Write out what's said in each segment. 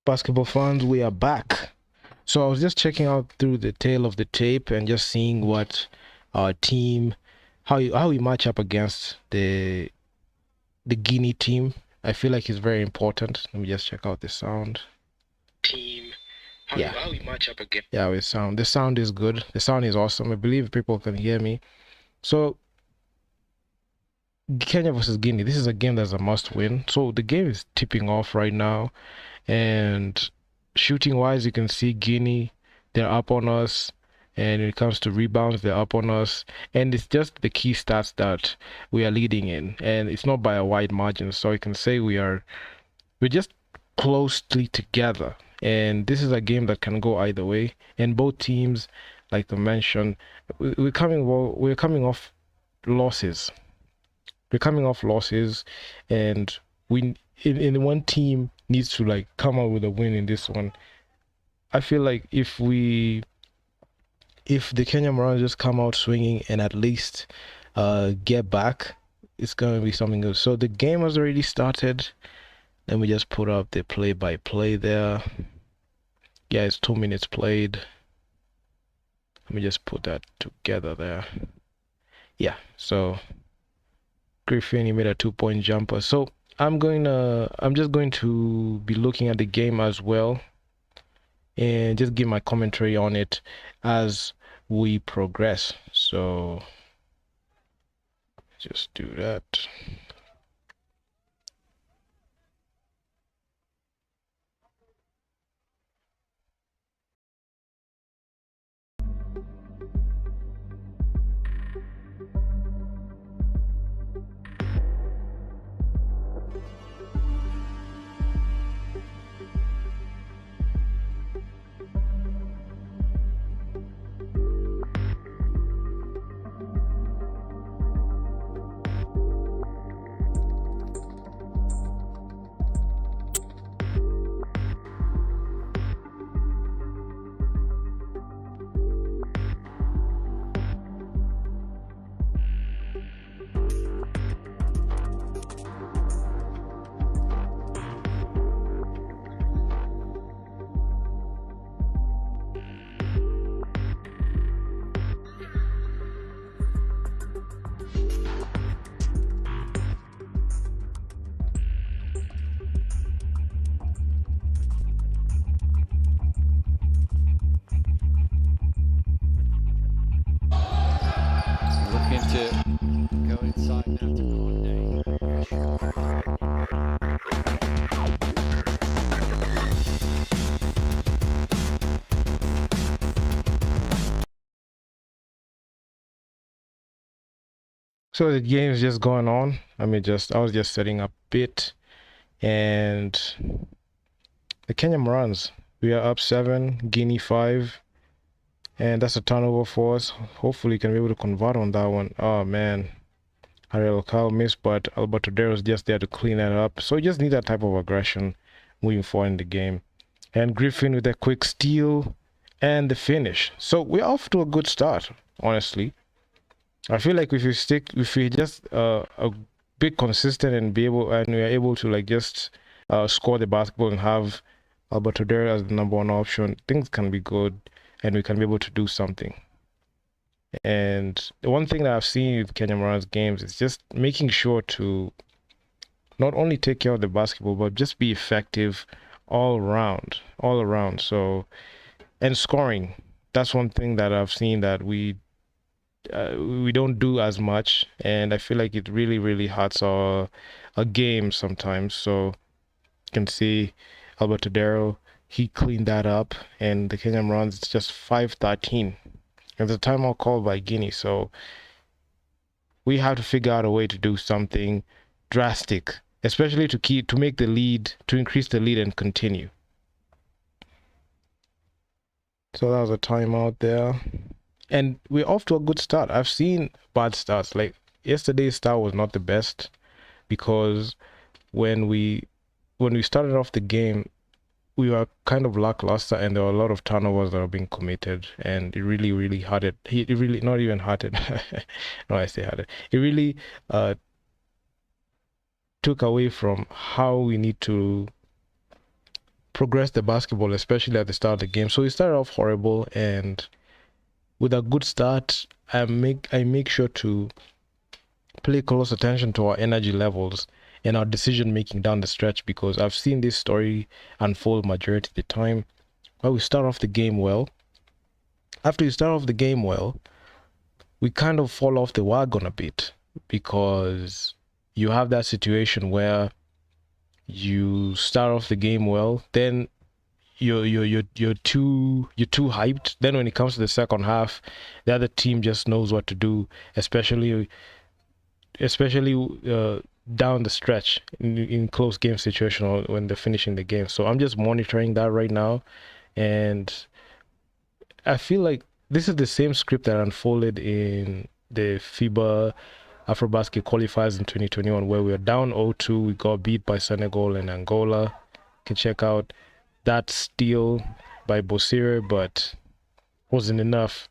Basketball fans, we are back. So I was just checking out through the tail of the tape and just seeing what our team, how we match up against the Guinea team. I feel like it's very important. Let me just check out the sound. Team, how we match up against. Yeah, with sound. The sound is good. The sound is awesome. I believe people can hear me. So Kenya versus Guinea. This is a game that's a must win. So the game is tipping off right now. And shooting wise, you can see Guinea, they're up on us. And when it comes to rebounds, they're up on us. And it's just the key stats that we are leading in. And it's not by a wide margin. So you can say we're just closely together. And this is a game that can go either way. And both teams, like I mentioned, we're coming off losses. We're coming off losses, and we in one team needs to like come out with a win in this one. I feel like if the Kenya Morans just come out swinging and at least get back, it's gonna be something good. So the game has already started. Let me just put up the play-by-play there. Yeah, it's 2 minutes played. Let me just put that together there. Yeah, so Griffin, he made a 2-point jumper. So I'm just going to be looking at the game as well and just give my commentary on it as we progress. So just do that. Looking to go inside now to Conde. So the game is just going on. I was just setting up a bit, and the Kenya Morans, we are up 7, Guinea 5, and that's a turnover for us. Hopefully, we can be able to convert on that one. Oh man, Ariel Kyle missed, but Alberto Dero's just there to clean that up. So you just need that type of aggression moving forward in the game. And Griffin with a quick steal and the finish. So we're off to a good start, honestly. I feel like if we just a bit consistent and we are able to like just score the basketball and have Alberto Dero as the number one option, things can be good and we can be able to do something. And the one thing that I've seen with Kenya Morans games is just making sure to not only take care of the basketball, but just be effective all around. So, and scoring. That's one thing that I've seen that we don't do as much, and I feel like it really, really hurts our game sometimes. So you can see Alberto Dero, he cleaned that up, and the Kenyan runs, it's just 5-13. And the timeout called by Guinea, so we have to figure out a way to do something drastic, especially to make the lead, to increase the lead and continue. So that was a timeout there. And we're off to a good start. I've seen bad starts. Like yesterday's start was not the best because when we started off the game, we were kind of lackluster and there were a lot of turnovers that were being committed, and it really, really hurted. It really, not even hurted. No, I say hurted. It really took away from how we need to progress the basketball, especially at the start of the game. So we started off horrible, and with a good start, I make sure to pay close attention to our energy levels and our decision making down the stretch, because I've seen this story unfold majority of the time. Well, we start off the game well. After you start off the game well, we kind of fall off the wagon a bit, because you have that situation where you start off the game well, then you're too hyped. Then when it comes to the second half, the other team just knows what to do, especially down the stretch in close game situation, or when they're finishing the game. So I'm just monitoring that right now, and I feel like this is the same script that unfolded in the FIBA Afrobasket qualifiers in 2021, where we were down 0-2. We got beat by Senegal and Angola. You can check out that steal by Bosire, but wasn't enough.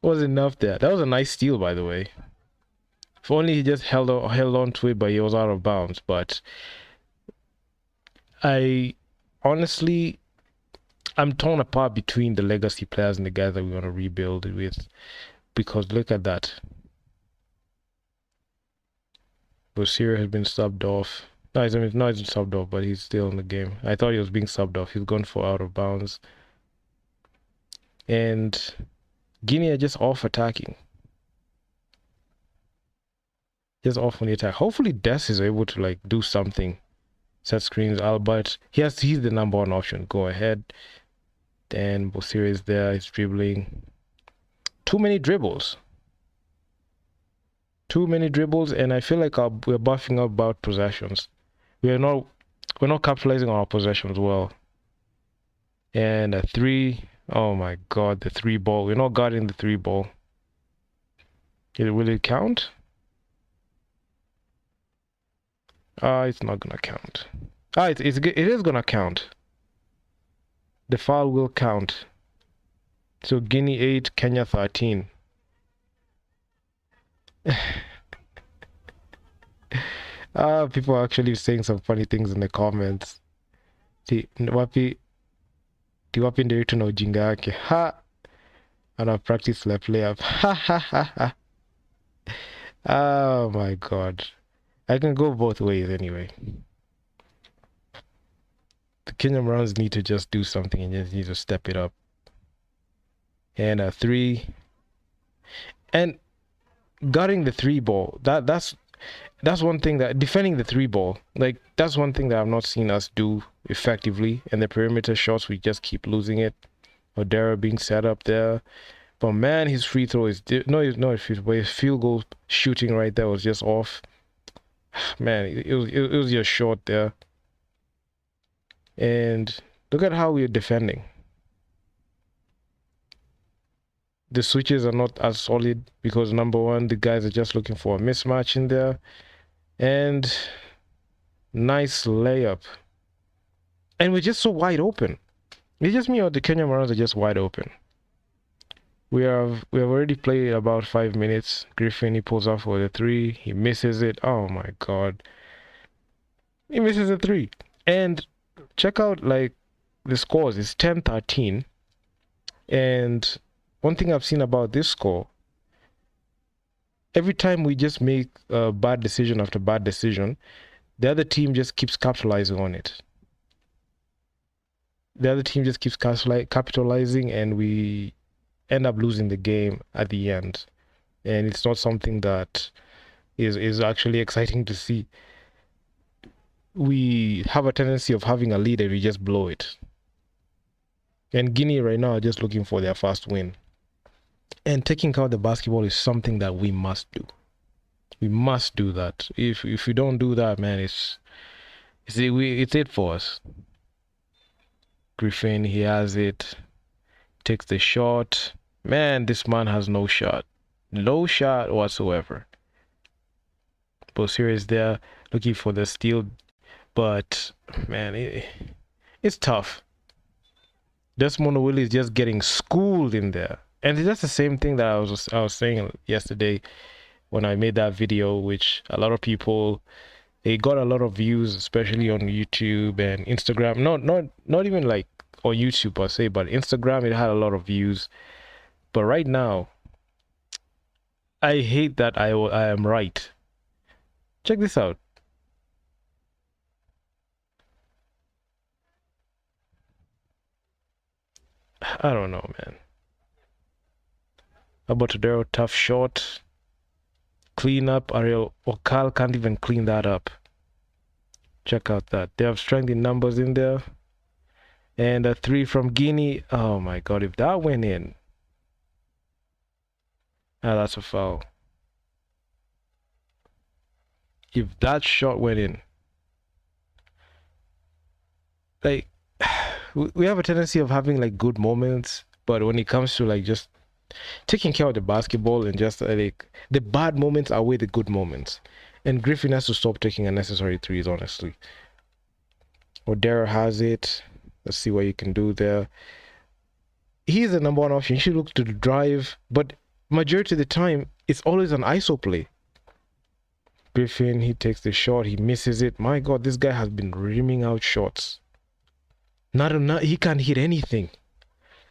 Wasn't enough there. That was a nice steal, by the way. If only he just held on to it, but he was out of bounds. But I honestly, I'm torn apart between the legacy players and the guys that we want to rebuild with, because look at that. Bosire has been subbed off. No, he's not subbed off, but he's still in the game. I thought he was being subbed off. He's gone for out of bounds. And Guinea are just off attacking. Just off on the attack. Hopefully Des is able to like do something. Set screens. Albert. He's the number one option. Go ahead. Then Bosire is there. He's dribbling. Too many dribbles. And I feel like we're buffing up about possessions. We're not capitalizing on our possessions well. And a 3. Oh my god, the 3 ball. We're not guarding the 3 ball. Will it count? It's not gonna count. It is gonna count. The foul will count. So Guinea 8, Kenya 13. People are actually saying some funny things in the comments. Wapi Nderitu na ujinga yake. Ha! Ana practice la play up. Ha ha ha ha. Oh my god. I can go both ways anyway. The Kenyan Browns need to just do something and just need to step it up. And a 3. And guarding the 3 ball, that's one thing that defending the 3 ball, like that's one thing that I've not seen us do effectively. And the perimeter shots, we just keep losing it. Odera being set up there, but man, his free throw is his field goal shooting right there was just off. Man, it was just short there. And look at how we're defending. The switches are not as solid because number one, the guys are just looking for a mismatch in there. And nice layup. And we're just so wide open. It's just me or the Kenyan Marines are just wide open. We have already played about 5 minutes. Griffin, he pulls off for the 3. He misses it. Oh my god. He misses a 3. And check out like the scores. It's 10-13. And one thing I've seen about this score, every time we just make a bad decision after bad decision, the other team just keeps capitalizing on it. The other team just keeps capitalizing, and we end up losing the game at the end. And it's not something that is actually exciting to see. We have a tendency of having a lead and we just blow it. And Guinea right now are just looking for their first win. And taking out the basketball is something that we must do. We must do that. If we don't do that, man, it's it for us. Griffin, he has it. Takes the shot. Man, this man has no shot. No shot whatsoever. Bosire is there looking for the steal. But, man, it's tough. Desmond Willie is just getting schooled in there. And that's the same thing that I was saying yesterday when I made that video, which a lot of people It got a lot of views, especially on YouTube and Instagram. Not even like on YouTube per se, but Instagram it had a lot of views. But right now, I hate that I am right. Check this out. I don't know, man. Abotadero, tough shot. Clean up. Ariel Okal can't even clean that up. Check out that. They have strength in numbers in there. And a three from Guinea. Oh my god, if that went in. Ah, that's a foul. If that shot went in. Like, we have a tendency of having like good moments, but when it comes to like just taking care of the basketball and just like the bad moments outweigh the good moments. And Griffin has to stop taking unnecessary threes, honestly. Odera has it. Let's see what you can do there. He's the number one option. He should look to the drive, but majority of the time, it's always an ISO play. Griffin, he takes the shot, he misses it. My God, this guy has been rimming out shots. He can't hit anything.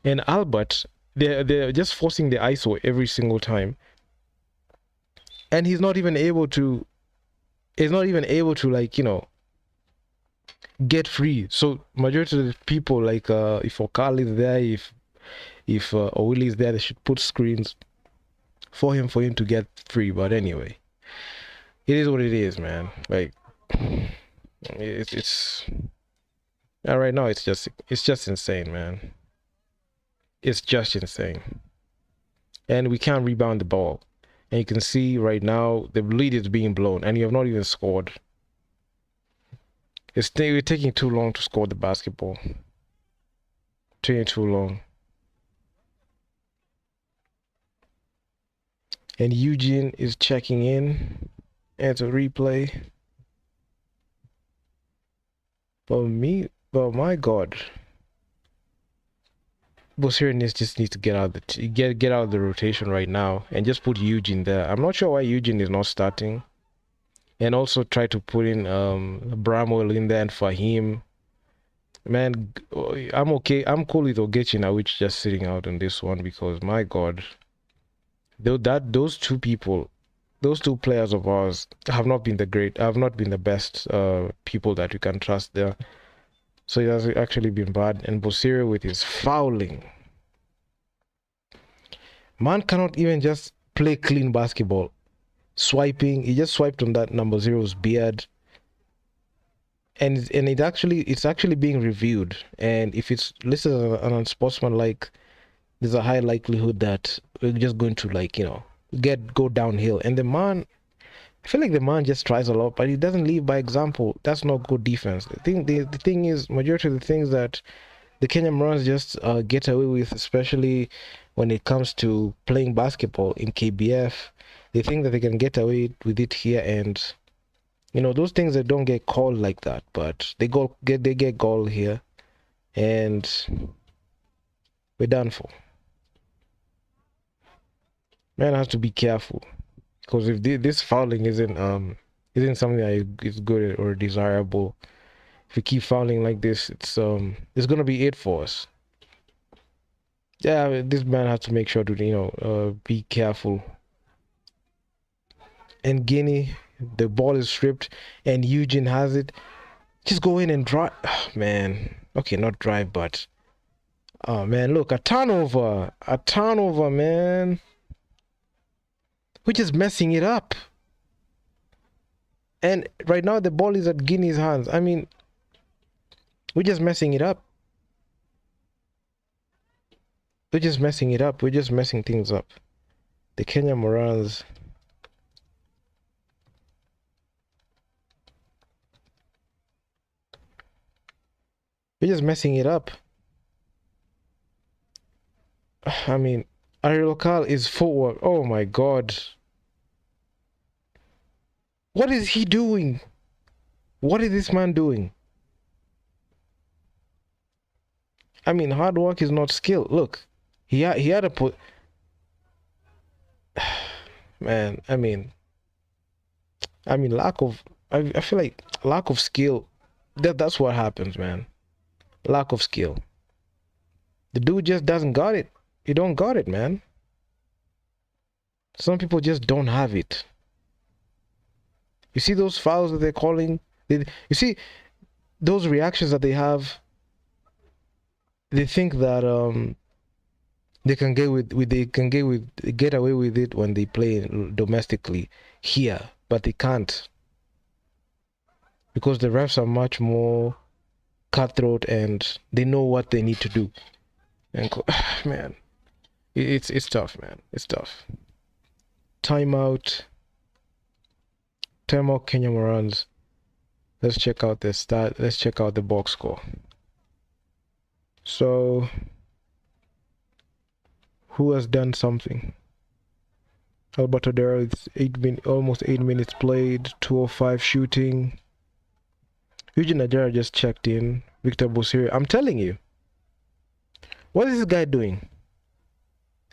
And Albert, they're just forcing the ISO every single time. And he's not even able to like, get free. So majority of the people, like if Okal is there, if Owili is there, they should put screens for him to get free. But anyway, it is what it is, man. Like it's right now it's just insane, man. It's just insane. And we can't rebound the ball. And you can see right now the lead is being blown and you have not even scored. We're taking too long to score the basketball. Taking too long. And Eugene is checking in. And it's a replay. But my God. Bosirian just needs to get out of the rotation right now and just put Eugene there. I'm not sure why Eugene is not starting. And also try to put in Bramwell in there and Fahim. Man, I'm okay. I'm cool with Ogechi now, which just sitting out on this one because my God, those two players of ours have not been the best people that you can trust there. So it has actually been bad. And Bosirio with his fouling. Man cannot even just play clean basketball. Swiping, he just swiped on that number 0's beard. And it's actually being reviewed. And if it's listed as an unsportsmanlike, there's a high likelihood that we're just going to go downhill. And the man, I feel like the man just tries a lot, but he doesn't lead by example. That's not good defense. The thing is, majority of the things that the Kenyan Marines just get away with, especially when it comes to playing basketball in KBF, they think that they can get away with it here, and those things that don't get called like that, but they get called here, and we're done for. Man has to be careful. Because if this fouling isn't something that is good or desirable, if we keep fouling like this, it's gonna be it for us. Yeah, this man has to make sure to be careful. And Guinea, the ball is stripped, and Eugene has it. Just go in and drive, man. Okay, not drive, but oh man, look, a turnover, man. We're just messing it up. And right now the ball is at Guinea's hands. I mean, we're just messing it up. We're just messing it up. We're just messing things up. The Kenya Morans. We're just messing it up. I mean, Ariel Kal is footwork. Oh my God. What is he doing? What is this man doing? I mean, hard work is not skill. Look, he had to put. Man, I mean, lack of I feel like lack of skill. That's what happens, man. Lack of skill. The dude just doesn't got it. You don't got it, man. Some people just don't have it. You see those fouls that they're calling? You see those reactions that they have? They think that they can get away with it when they play domestically here, but they can't because the refs are much more cutthroat and they know what they need to do. And man, it's tough, man. It's tough. Timeout. Timeout. Kenya Morans. Let's check out the stat. Let's check out the box score. So, who has done something? Alberto Dero is almost 8 minutes played. 205 shooting. Eugene Najera just checked in. Victor Busiri. I'm telling you. What is this guy doing?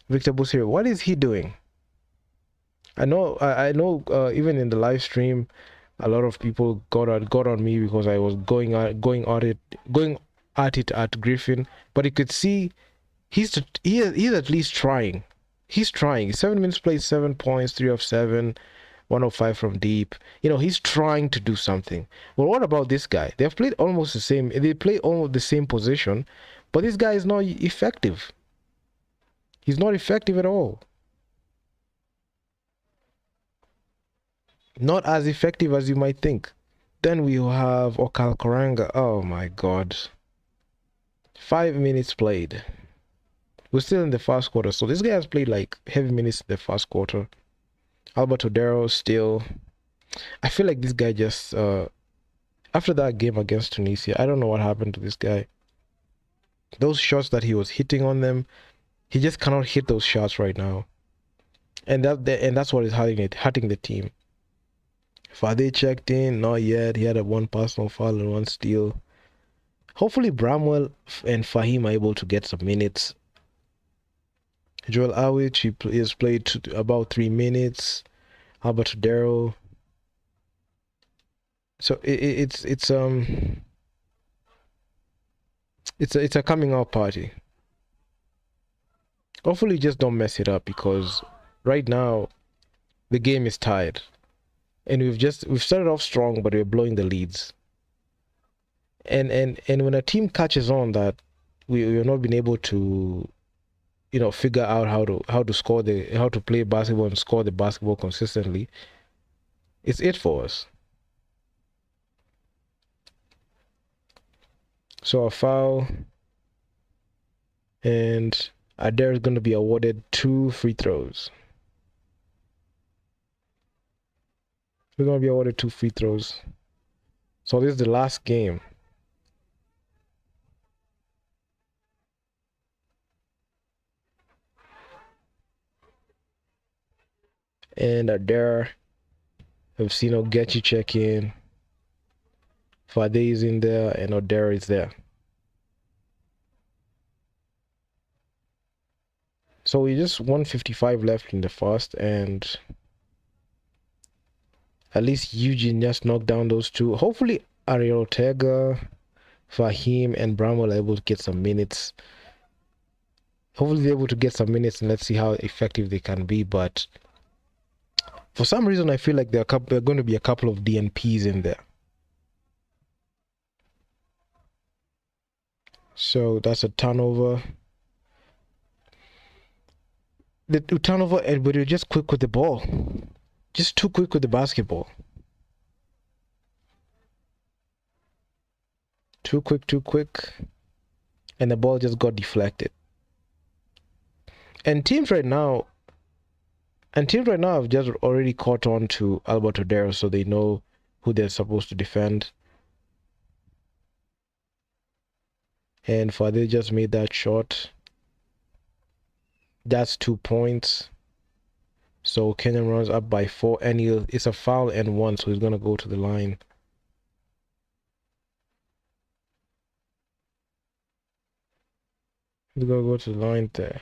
Victor Busiri. What is he doing? I know. Even in the live stream, a lot of people got on me because I was going at it at Griffin. But you could see he's at least trying. He's trying. 7 minutes played, 7 points, 3 of 7, 105 from deep. You know, he's trying to do something. Well, what about this guy? They've played almost the same. They play almost the same position, but this guy is not effective. He's not effective at all. Not as effective as you might think. Then we have Okal Koranga. Oh my god. 5 minutes played. We're still in the first quarter, so this guy has played like heavy minutes in the first quarter. Alberto Dero still. I feel like this guy just after that game against Tunisia, I don't know what happened to this guy. Those shots that he was hitting on them, he just cannot hit those shots right now. And that's what is hurting the team. Fade checked in, not yet. He had a one personal foul and one steal. Hopefully Bramwell and Fahim are able to get some minutes. Joel Awich, he has played about 3 minutes. Alberto Dero. So it's a coming out party. Hopefully just don't mess it up because right now the game is tied. And we've started off strong, but we're blowing the leads. And when a team catches on that we're not been able to, you know, figure out how to play basketball and score the basketball consistently, it's it for us. So a foul, and Adair is going to be awarded 2 free throws. We're going to be awarded 2 free throws. So this is the last game. And Adair, we've seen Ogechi check in. Fade is in there, and Adair is there. So we just 155 left in the first, and at least Eugene just knocked down those two. Hopefully Ariel Ortega, Fahim, and Bramwell are able to get some minutes. Hopefully they're able to get some minutes, and let's see how effective they can be. But for some reason, I feel like there are going to be a couple of DNPs in there. So that's a turnover. The turnover, but you're just quick with the ball. Just too quick with the basketball. Too quick. And the ball just got deflected. And teams right now have just already caught on to Alberto Dero, so they know who they're supposed to defend. And Fade just made that shot. That's 2 points. So Kenyan runs up by 4, and it's a foul and 1, so he's gonna go to the line. He's gonna go to the line there.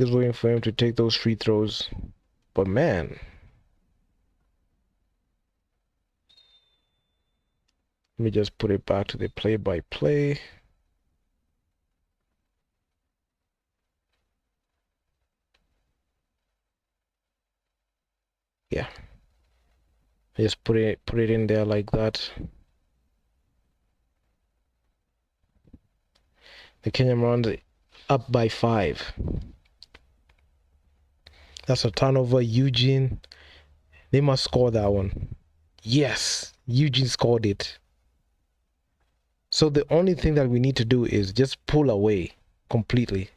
Just waiting for him to take those free throws. But man, let me just put it back to the play-by-play. Yeah. I just put it in there like that. The Kenyan runs up by 5. That's a turnover. Eugene, they must score that one. Yes, Eugene scored it. So the only thing that we need to do is just pull away completely.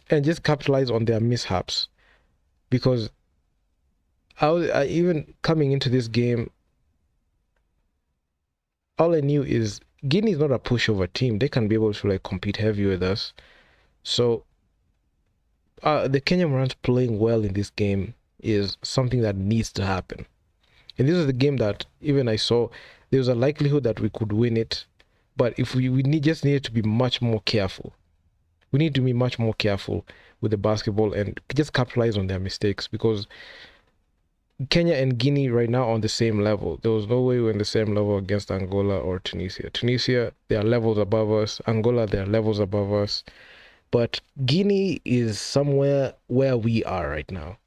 And just capitalize on their mishaps. Because I even coming into this game, all I knew is Guinea is not a pushover team. They can be able to like compete heavy with us. So the Kenyan Morans playing well in this game is something that needs to happen. And this is the game that even I saw there was a likelihood that we could win it, but if we just needed to be much more careful. We need to be much more careful with the basketball and just capitalize on their mistakes, because Kenya and Guinea right now are on the same level. There was no way we're on the same level against Angola or Tunisia. Tunisia, they are levels above us. Angola, they are levels above us. But Guinea is somewhere where we are right now.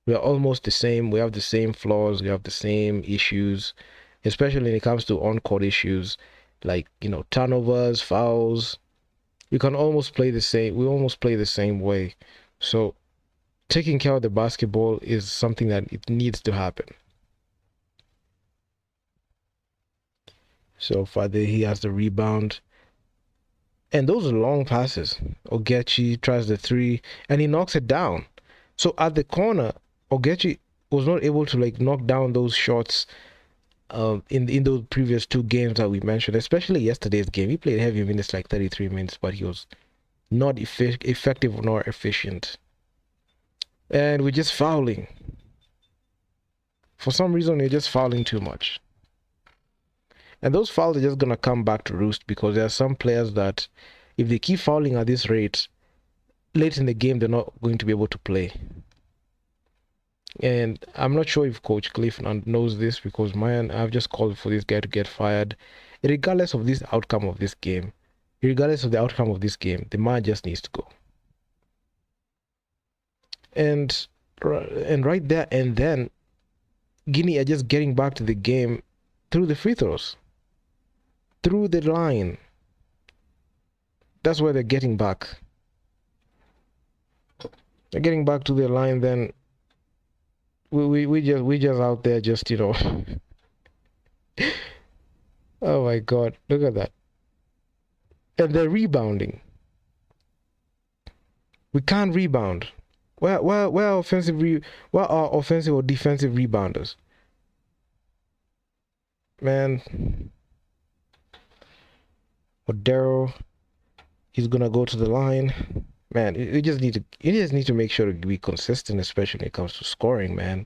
We are almost the same. We have the same flaws. We have the same issues, especially when it comes to on-court issues, like, turnovers, fouls. We can almost play the same. We almost play the same way. So taking care of the basketball is something that it needs to happen. So Fade, he has the rebound. And those are long passes. Ogechi tries the 3 and he knocks it down. So at the corner, Ogechi was not able to like knock down those shots in those previous 2 games that we mentioned, especially yesterday's game. He played heavy minutes, like 33 minutes, but he was not effective nor efficient. And we're just fouling. For some reason, we're just fouling too much. And those fouls are just going to come back to roost, because there are some players that if they keep fouling at this rate, late in the game, they're not going to be able to play. And I'm not sure if Coach Cliff knows this, because I've just called for this guy to get fired. Regardless of this outcome of this game, the man just needs to go. And right there and then, Guinea are just getting back to the game through the free throws, through the line. That's where they're getting back. They're getting back to the line. Then we just out there just Oh my God, look at that. And they're rebounding. We can't rebound. Where are offensive or defensive rebounders? Man. Odero, he's gonna go to the line. Man, you just need to make sure to be consistent, especially when it comes to scoring, man.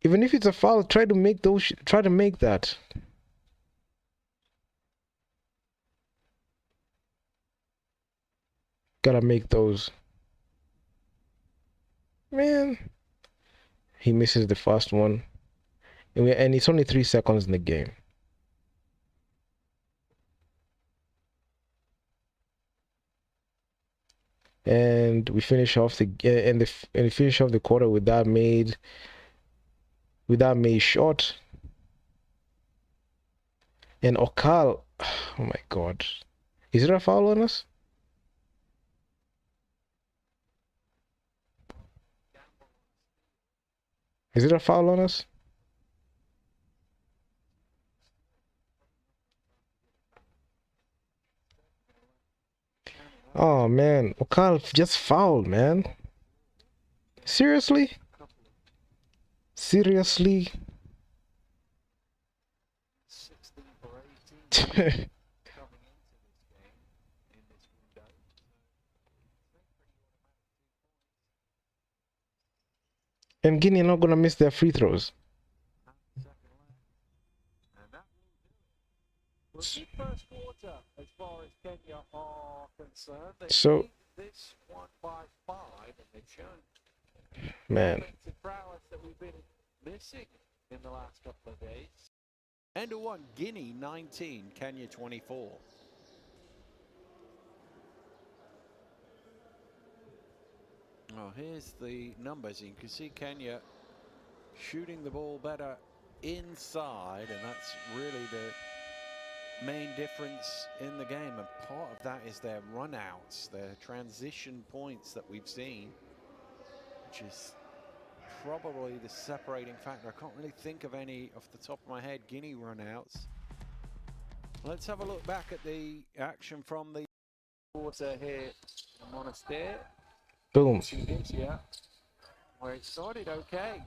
Even if it's a foul, try to make that. Gotta make those. Man, he misses the first one, and it's only 3 seconds in the game. And we finish off the quarter with that made shot. And Okal, oh my God, is it a foul on us? Is it a foul on us? Oh man, Okal just fouled, man. Seriously? Seriously? 16 for 18 coming into this game in this window. And Guinea not gonna miss their free throws. Well, good first quarter as far as Kenya are concerned. They So, lead this one by 5, and they've shown man. offensive prowess that we've been missing in the last couple of days. And a 1, Guinea 19, Kenya 24. Oh, here's the numbers. You can see Kenya shooting the ball better inside, and that's really the main difference in the game. And part of that is their run-outs, their transition points that we've seen, which is probably the separating factor. I can't really think of any off the top of my head Guinea run-outs. Let's have a look back at the action from the quarter here in Monastir. Boom. Tunisia, where it started okay.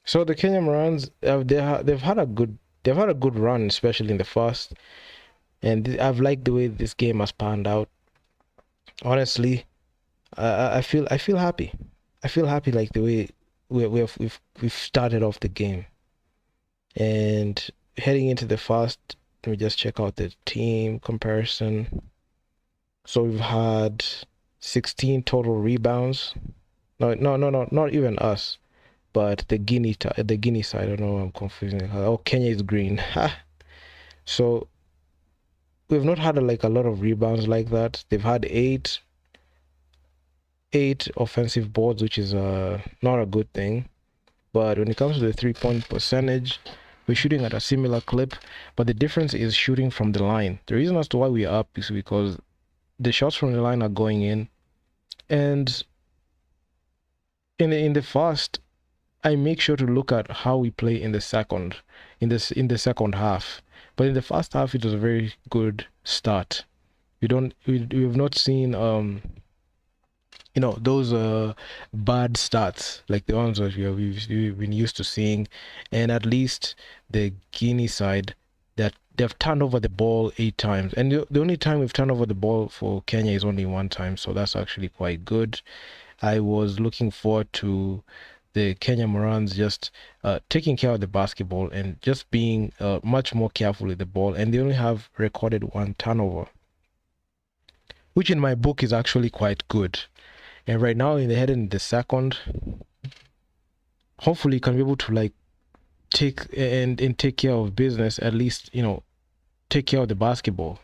So the Kenyan runs, they've had a good run, especially in the first, and I've liked the way this game has panned out. Honestly, I feel happy. I feel happy like the way we've started off the game, and heading into the first. Let me just check out the team comparison. So we've had 16 total rebounds. No, not even us. But the Guinea side, I don't know, I'm confusing. Oh, Kenya is green. So we've not had like a lot of rebounds like that. They've had eight offensive boards, which is not a good thing. But when it comes to the 3-point percentage, we're shooting at a similar clip, but the difference is shooting from the line. The reason as to why we're up is because the shots from the line are going in, and in the first, I make sure to look at how we play in the second half. But in the first half, it was a very good start. We've not seen those bad stats like the ones that we've been used to seeing, and at least the Guinea side, that they've turned over the ball 8 times, and the only time we've turned over the ball for Kenya is only 1 time, so that's actually quite good. I was looking forward to the Kenya Morans just taking care of the basketball and just being much more careful with the ball, and they only have recorded 1 turnover, which in my book is actually quite good. And right now in the second, hopefully can be able to like take care of business, at least, take care of the basketball.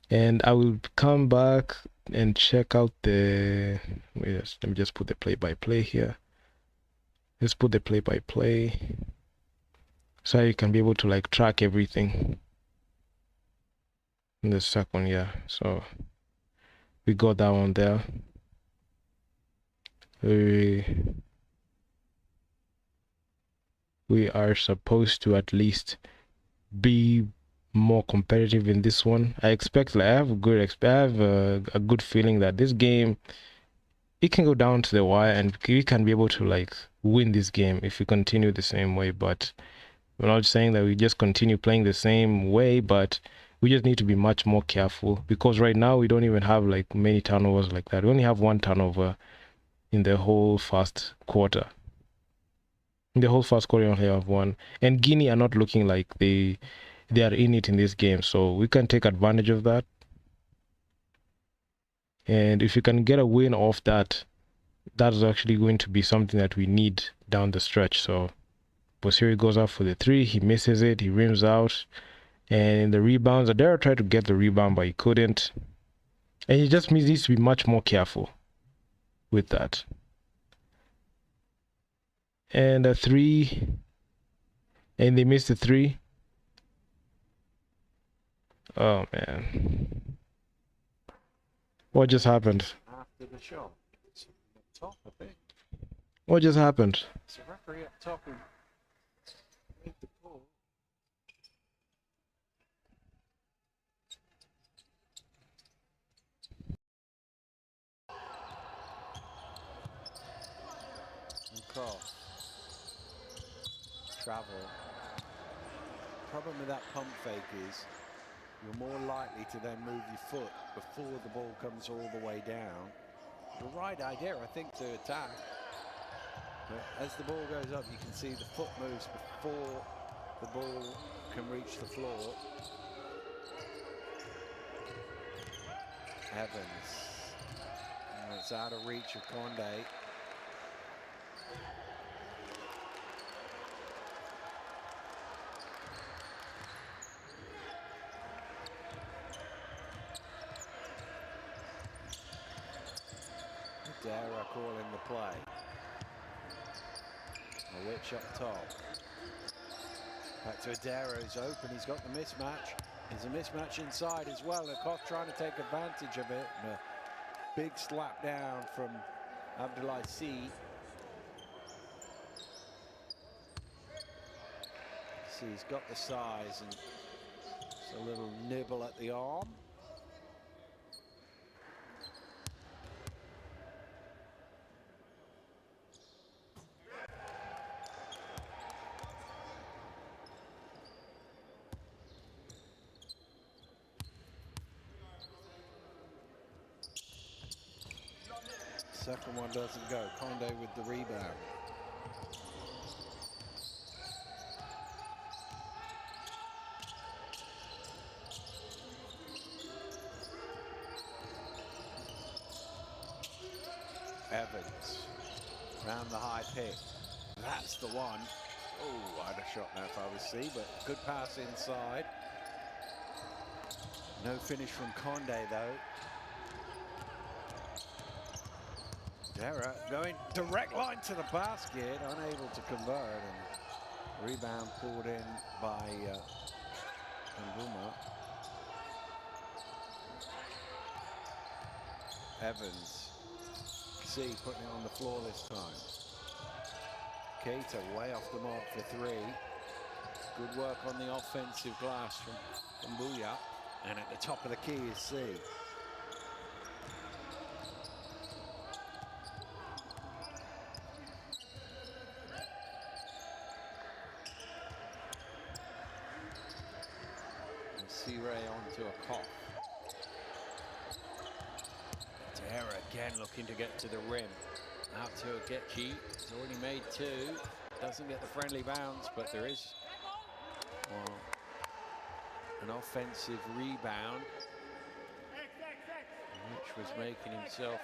And I will come back and check out let me just put the play-by-play here. Let's put the play-by-play so you can be able to like track everything in the second. Yeah, so we got that one there. We are supposed to at least be more competitive in this one. I expect, like, I have a good feeling that this game, it can go down to the wire and we can be able to like win this game if we continue the same way. But we're not saying that we just continue playing the same way, but we just need to be much more careful, because right now we don't even have like many turnovers like that. We only have 1 turnover in the whole first quarter. In the whole first quarter, we only have 1. And Guinea are not looking like they are in it in this game, so we can take advantage of that. And if you can get a win off that, that's actually going to be something that we need down the stretch. So Bosiri goes out for the 3, he misses it, he rims out. And in the rebounds, Adara tried to get the rebound, but he couldn't. And he just needs to be much more careful with that. And a 3, and they missed the 3. Oh man, what just happened? After the shot, it's up top, I think. What just happened? It's a referee up top who made the call. And cross. Travel. Problem with that pump fake is you're more likely to then move your foot before the ball comes all the way down. The right idea, I think, to attack. But as the ball goes up, you can see the foot moves before the ball can reach the floor. Evans. And it's out of reach of Conde. Dara calling the play. A Witch up top. Back to Adara, who's open. He's got the mismatch. There's a mismatch inside as well. Koch trying to take advantage of it. And a big slap down from Abdullah C. See, he's got the size and just a little nibble at the arm. Second one doesn't go. Conde with the rebound. Evans round the high pick. That's the one. Oh, I'd have shot now if I was C, but good pass inside. No finish from Conde though. Dara going direct line to the basket, unable to convert, and rebound pulled in by Mbuma. Evans, C putting it on the floor this time. Keita way off the mark for three. Good work on the offensive glass from Mbuya, and at the top of the key is C. Ray onto a pop. Dara again looking to get to the rim. Out to Agechi. He's already made two. Doesn't get the friendly bounce, but there is an offensive rebound, which was making himself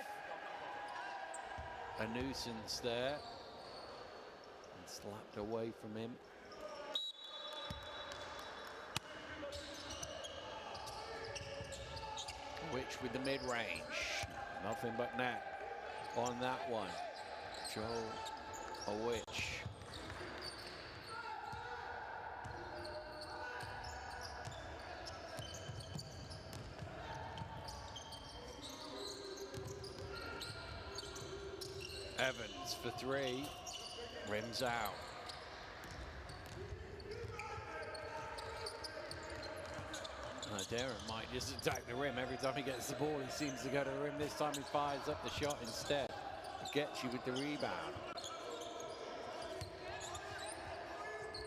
a nuisance there. And slapped away from him. Which with the mid-range, nothing but net on that one. Joel a Witch. Evans for three, rims out. Darren might just attack the rim. Every time he gets the ball, he seems to go to the rim. This time he fires up the shot instead. Gets you with the rebound.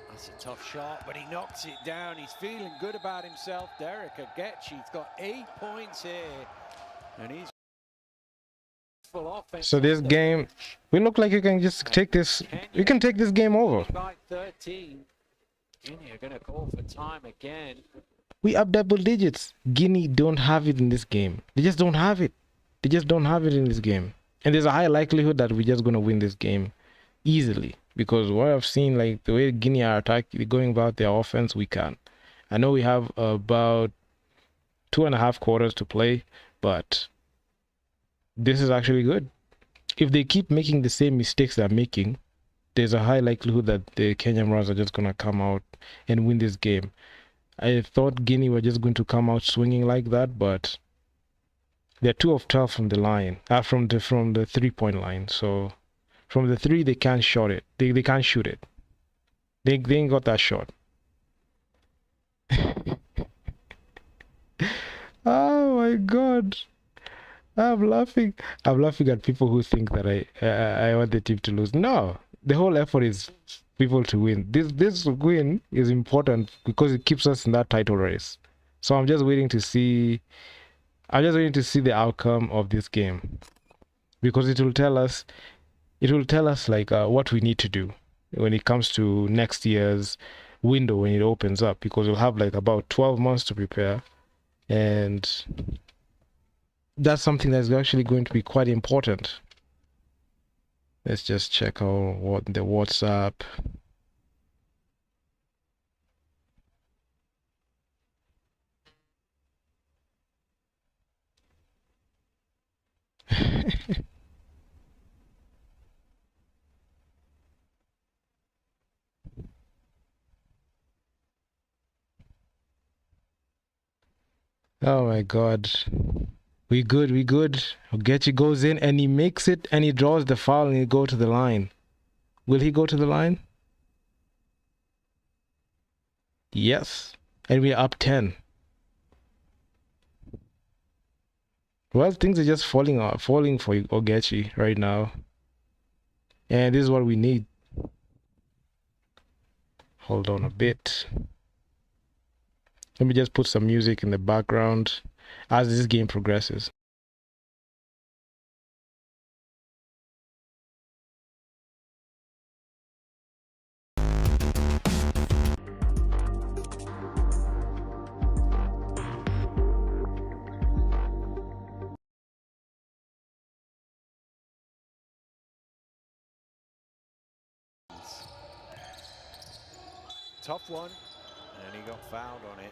That's a tough shot, but he knocks it down. He's feeling good about himself. Derek Agechi's got 8 points here, and he's full offense. So this game, we look like you can just take this. You can take this game over. By 13. Guinea are going to call for time again. We up double digits. Guinea don't have it in this game. They just don't have it. They just don't have it in this game. And there's a high likelihood that we're just going to win this game easily. Because what I've seen, like the way Guinea are attacking, going about their offense, we can't. I know we have about 2.5 quarters to play, but this is actually good. If they keep making the same mistakes they're making, there's a high likelihood that the Kenyan Rams are just going to come out and win this game. I thought Guinea were just going to come out swinging like that, but they're 2 of 12 from the line, from the 3-point line. So from the 3, they can't shot it. They can't shoot it. They ain't got that shot. Oh my God. I'm laughing at people who think that I want the team to lose. No, the whole effort is people to win. This win is important because it keeps us in that title race. So I'm just waiting to see the outcome of this game, because it will tell us like what we need to do when it comes to next year's window when it opens up, because you'll have like about 12 months to prepare, and that's something that's actually going to be quite important. Let's just check out what the WhatsApp. Oh my God. We good, we good. Ogechi goes in and he makes it and he draws the foul and he go to the line. Will he go to the line? Yes. And we're up 10. Well, things are just falling for Ogechi right now. And this is what we need. Hold on a bit. Let me just put some music in the background as this game progresses. Tough one, and he got fouled on it.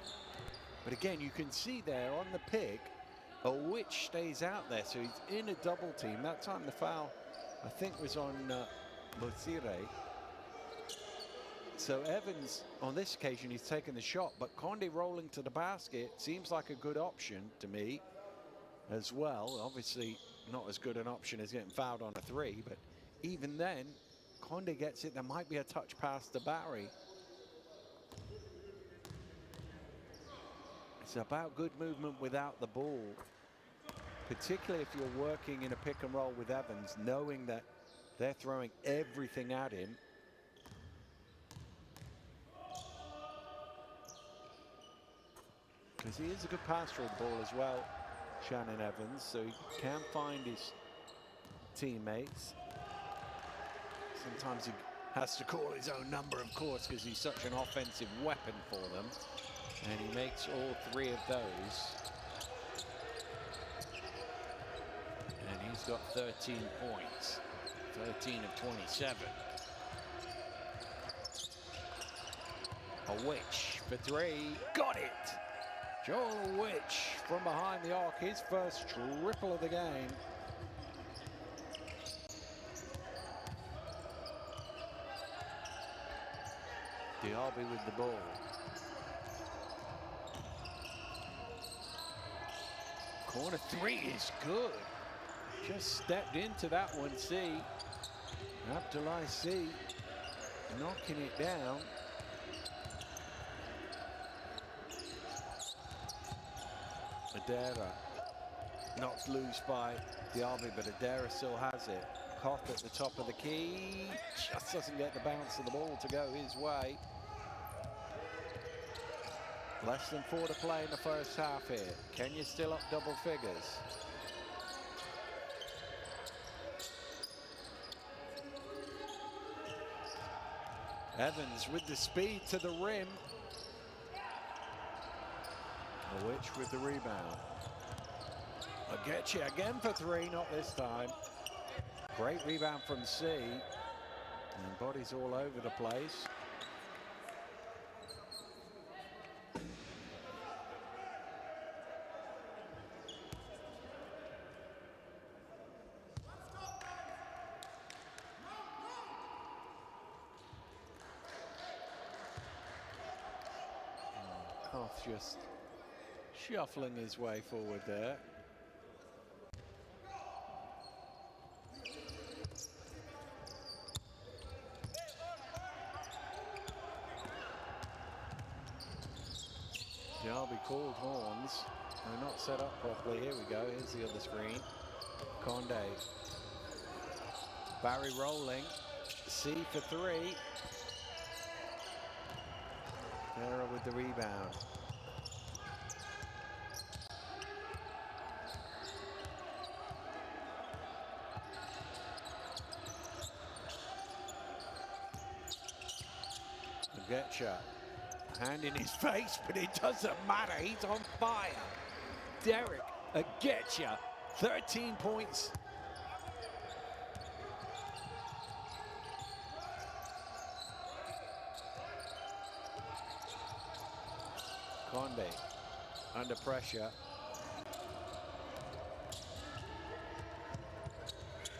But again, you can see there on the pick, a Witch stays out there, so he's in a double team. That time the foul, I think, was on Bozire. So Evans, on this occasion, he's taken the shot, but Conde rolling to the basket seems like a good option to me as well. Obviously, not as good an option as getting fouled on a three, but even then, Conde gets it. There might be a touch pass to Barry. It's about good movement without the ball, particularly if you're working in a pick and roll with Evans, knowing that they're throwing everything at him. Because he is a good passer of the ball as well, Shannon Evans, so he can find his teammates. Sometimes he has to call his own number, of course, because he's such an offensive weapon for them. And he makes all three of those. And he's got 13 points, 13 of 27. A Witch for three, got it! Joel Witch from behind the arc, his first triple of the game. Diaby with the ball. Corner three is good. Just stepped into that one, C. Abdoulaye C knocking it down. Adera knocked loose by Diaby, but Adera still has it. Koth at the top of the key, just doesn't get the bounce of the ball to go his way. Less than 4 to play in the first half here. Kenya still up double figures. Evans with the speed to the rim. A Witch with the rebound. Ogechi again for three, not this time. Great rebound from C. And bodies all over the place. Koth just shuffling his way forward there. Diaby called horns. They're not set up properly. Here we go. Here's the other screen. Conde. Barry rolling. C for three. Terra with the rebound. Getcha hand in his face, but it doesn't matter. He's on fire. Derek Getcha, 13 points. Conde under pressure.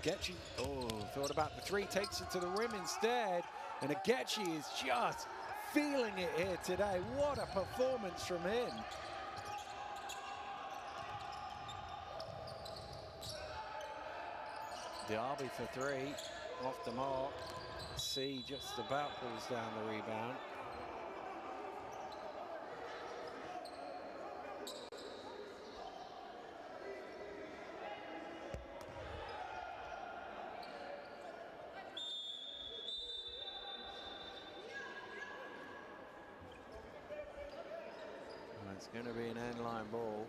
Getchi, thought about the three, takes it to the rim instead. And Getchi is just feeling it here today. What a performance from him. Derby for three, off the mark. C just about pulls down the rebound. It's going to be an end-line ball.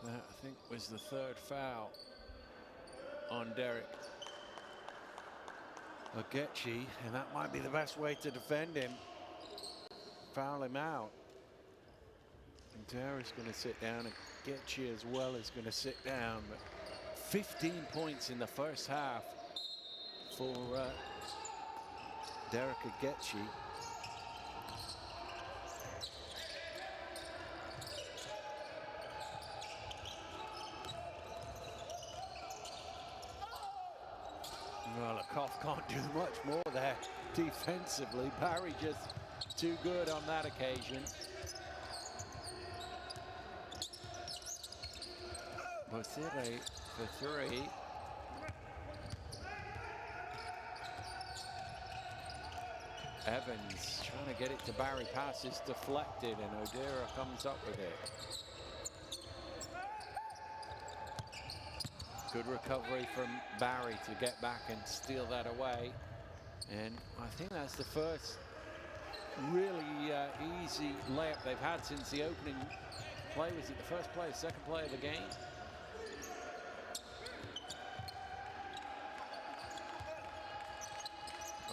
That, I think, was the third foul on Derek Getchi, and that might be the best way to defend him. Foul him out. And Derek's going to sit down, and Getchi as well is going to sit down. But 15 points in the first half for Derek Getchi. Well, Koff can't do much more there defensively. Barry just too good on that occasion. Bosire for three. Evans trying to get it to Barry, pass is deflected, and O'Dera comes up with it. Good recovery from Barry to get back and steal that away. And I think that's the first really easy layup they've had since the opening play. Was it the first play, second play of the game?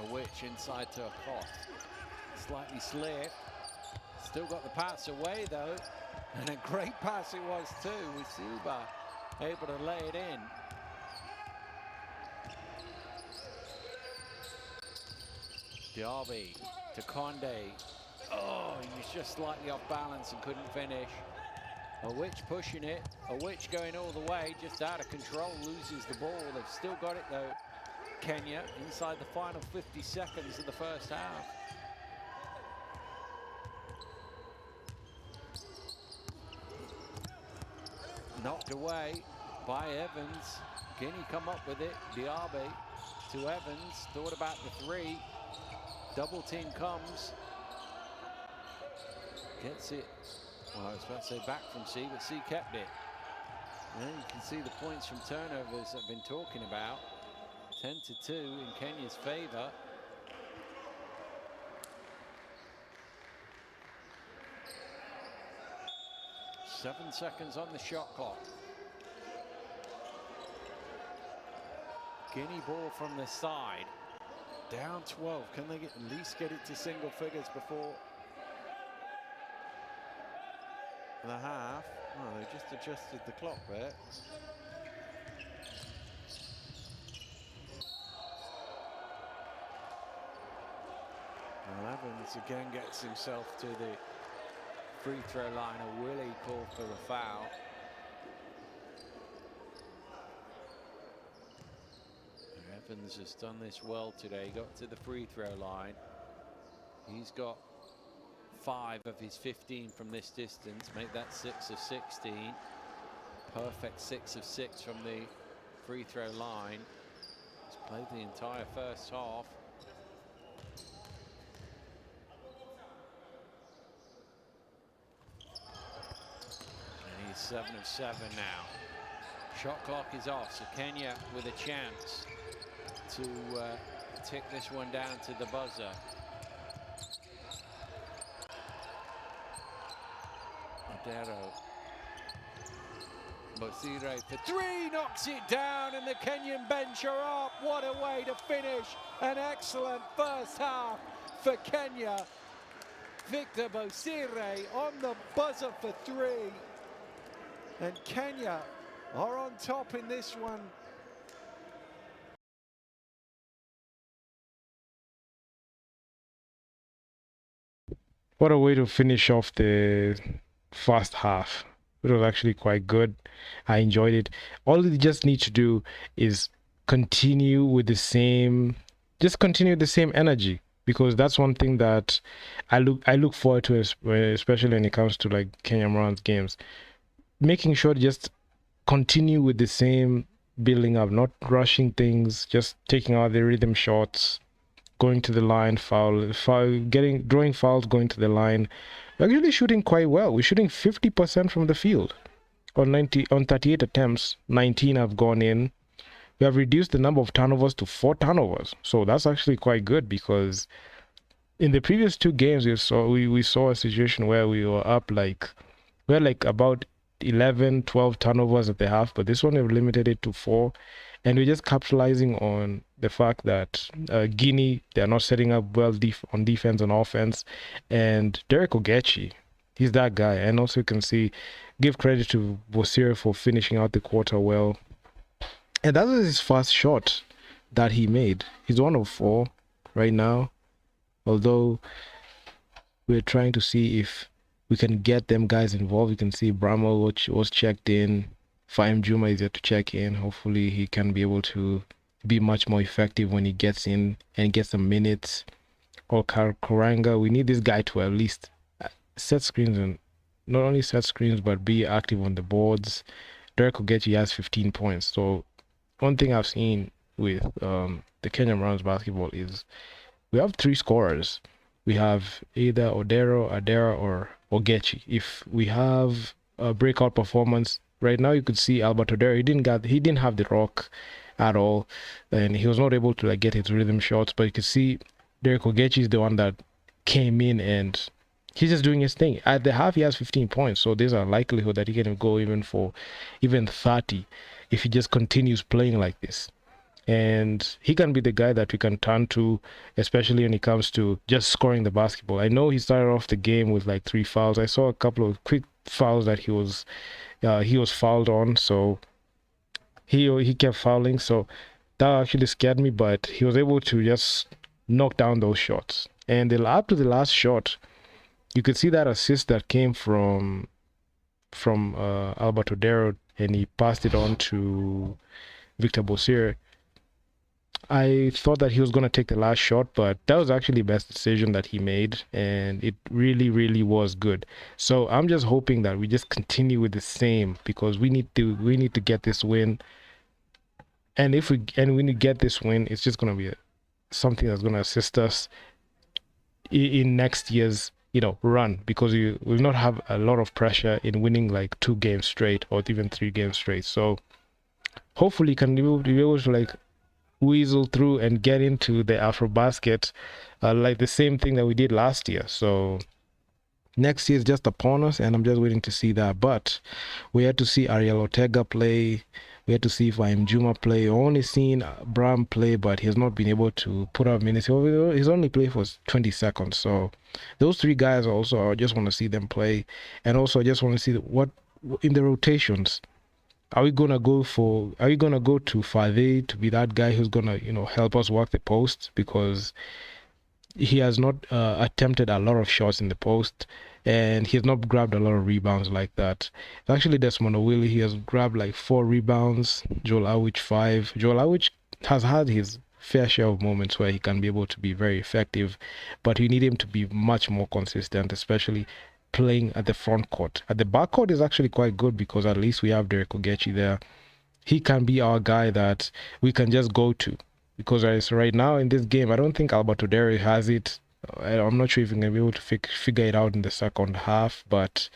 A Witch inside to a Koff. Slightly slipped. Still got the pass away though. And a great pass it was too, with Suba able to lay it in. Derby to Conde. Oh, he was just slightly off balance and couldn't finish. A Witch pushing it. A Witch going all the way, just out of control, loses the ball. They've still got it though, Kenya, inside the final 50 seconds of the first half. Knocked away by Evans. Guinea come up with it. Diaby to Evans. Thought about the three. Double team comes. Gets it. Well, I was about to say back from C, but C kept it. And you can see the points from turnovers I've been talking about. 10-2 in Kenya's favor. Seven seconds on the shot clock. Guinea ball from the side. Down 12. Can they at least get it to single figures before the half? Oh, they just adjusted the clock there. Well, Evans again gets himself to the free throw line. A Willie called for the foul. Evans has done this well today. He got to the free throw line. He's got 5 of his 15 from this distance. Make that 6 of 16. Perfect 6 of 6 from the free throw line. He's played the entire first half. And he's 7 of 7 now. Shot clock is off, so Kenya with a chance to tick this one down to the buzzer. Nderitu Bosire for three, knocks it down, and the Kenyan bench are up. What a way to finish an excellent first half for Kenya. Victor Bosire on the buzzer for three. And Kenya are on top in this one. What a way to finish off the first half. It was actually quite good. I enjoyed it. All they just need to do is continue with the same, just continue the same energy, because that's one thing that I look forward to, especially when it comes to like Kenya Moran's games. Making sure to just continue with the same building up, not rushing things, just taking out the rhythm shots, going to the line, drawing fouls, going to the line. We're actually shooting quite well. We're shooting 50% from the field. On 38 attempts, 19 have gone in. We have reduced the number of turnovers to 4 turnovers. So that's actually quite good, because in the previous 2 games we saw a situation where we were up like about 11, 12 turnovers at the half, but this one we've limited it to 4. And we're just capitalizing on the fact that Guinea, they're not setting up well on defense and offense. And Derek Ogechi, he's that guy. And also you can see, give credit to Bosire for finishing out the quarter well. And that was his first shot that he made. He's 1 of 4 right now. Although we're trying to see if we can get them guys involved. You can see Bramwell was checked in. Faim Juma is yet to check in. Hopefully he can be able to be much more effective when he gets in and get some minutes. Or Karanga, we need this guy to at least set screens, and not only set screens but be active on the boards. Derek Ogechi has 15 points. So one thing I've seen with the Kenya Browns basketball is we have 3 scorers. We have either Odero, Adera, or Ogechi. If we have a breakout performance, right now you could see Albert Odero, he didn't have the rock at all, and he was not able to like get his rhythm shots. But you could see Derek Ogechi is the one that came in and he's just doing his thing. At the half he has 15 points, so there's a likelihood that he can go even 30 if he just continues playing like this. And he can be the guy that we can turn to, especially when it comes to just scoring the basketball. I know he started off the game with like 3 fouls. I saw a couple of quick fouls that he was fouled on, so he kept fouling. So that actually scared me, but he was able to just knock down those shots. And up to the last shot, you could see that assist that came from Albert Odero, and he passed it on to Victor Bosire. I thought that he was going to take the last shot, but that was actually the best decision that he made, and it really, really was good. So I'm just hoping that we just continue with the same, because we need to get this win. And when we get this win, it's just going to be something that's going to assist us in next year's run, because we will not have a lot of pressure in winning like 2 games straight or even 3 games straight. So hopefully can be able to like weasel through and get into the Afrobasket, like the same thing that we did last year. So next year is just upon us, and I'm just waiting to see that. But we had to see Ariel Ortega play. We had to see Faim Juma play. We've only seen Bram play, but he has not been able to put up minutes. He's only played for 20 seconds. So those 3 guys also, I just want to see them play. And also I just want to see what in the rotations. Are we gonna go to Fade to be that guy who's gonna help us work the post, because he has not attempted a lot of shots in the post, and he has not grabbed a lot of rebounds like that. Actually, Desmond O'Willie, he has grabbed like 4 rebounds. Joel Awich 5. Joel Awich has had his fair share of moments where he can be able to be very effective, but we need him to be much more consistent, especially playing at the front court. At the back court is actually quite good, because at least we have Derek Ogechi there. He can be our guy that we can just go to, because right now in this game, I don't think Albert Odero has it. I'm not sure if we're going to be able to figure it out in the second half, but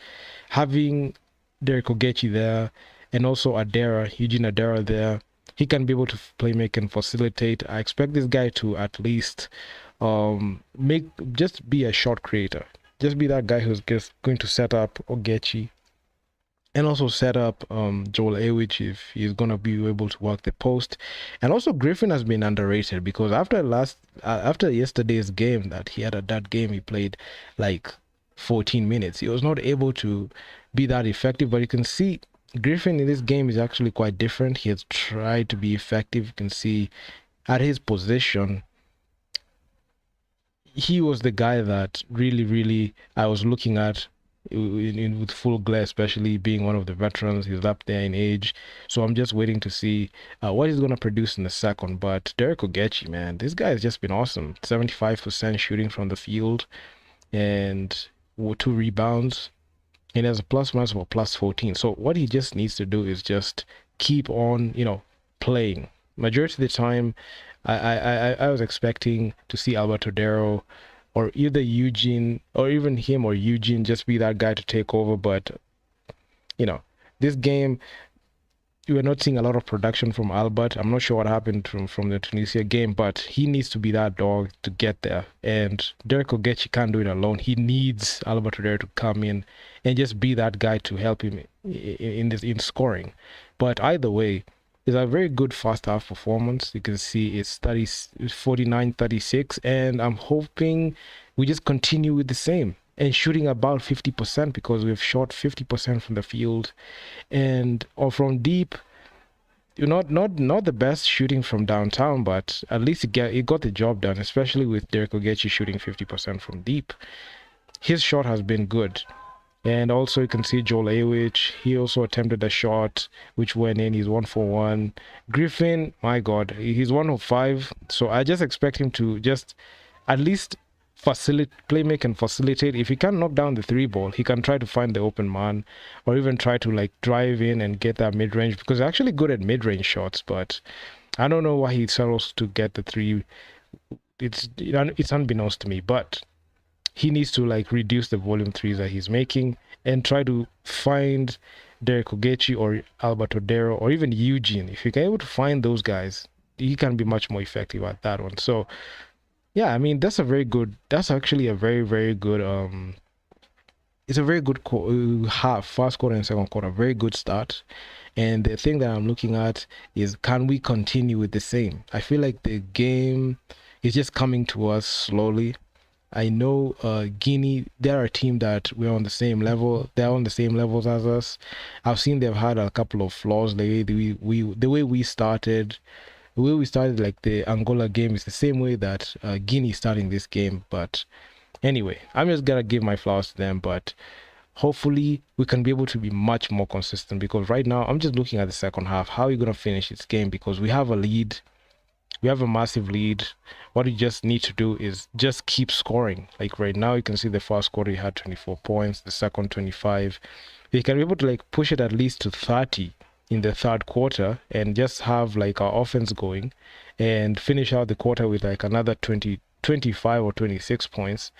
having Derek Ogechi there, and also Eugene Adera there, he can be able to play, make, and facilitate. I expect this guy to at least just be a shot creator. Just be that guy who's just going to set up Ogechi and also set up Joel Awich if he's gonna be able to work the post. And also Griffin has been underrated because after yesterday's game that he had at that game he played like 14 minutes. He was not able to be that effective, but you can see Griffin in this game is actually quite different. He has tried to be effective. You can see at his position he was the guy that really I was looking at with full glare, especially being one of the veterans. He's up there in age, so I'm just waiting to see what he's gonna produce in the second. But Derek Ogechi, man, this guy has just been awesome. 75% shooting from the field and 2 rebounds, and has a plus minus of a plus 14. So what he just needs to do is just keep on, playing. Majority of the time, I was expecting to see Alberto Dero or either Eugene or even him or Eugene just be that guy to take over. But this game we're not seeing a lot of production from Albert. I'm not sure what happened from the Tunisia game, but he needs to be that dog to get there. And Derek Ogechi can't do it alone. He needs Albert there to come in and just be that guy to help him in scoring. But either way, it's a very good first half performance. You can see it's 49-36, and I'm hoping we just continue with the same and shooting about 50% because we've shot 50% from the field and or from deep. Not the best shooting from downtown, but at least it got the job done, especially with Derek Ogechi shooting 50% from deep. His shot has been good. And also you can see Joel Awich, he also attempted a shot which went in. He's 1 for 1. Griffin, my God, he's 1 of 5. So I just expect him to just at least make and facilitate. If he can't knock down the 3 ball, he can try to find the open man or even try to like drive in and get that mid-range, because he's actually good at mid-range shots. But I don't know why he settles to get the 3. It's unbeknownst to me, but he needs to like reduce the volume 3s that he's making and try to find Derek Ogechi or Alberto Dero or even Eugene. If you can able to find those guys, he can be much more effective at that one. So yeah, I mean that's actually a very good it's a very good half, first quarter and second quarter, very good start. And the thing that I'm looking at is, can we continue with the same? I feel like the game is just coming to us slowly. I know Guinea, they're a team that we're on the same level. They're on the same levels as us. I've seen they've had a couple of flaws. The way we started like the Angola game is the same way that Guinea starting this game. But anyway, I'm just gonna give my flowers to them. But hopefully we can be able to be much more consistent, because right now I'm just looking at the second half. How are you gonna finish this game? Because we have a lead. We have a massive lead. What you just need to do is just keep scoring. Like right now, you can see the first quarter you had 24 points, the second 25. You can be able to like push it at least to 30 in the third quarter and just have like our offense going and finish out the quarter with like another 20, 25 or 26 points.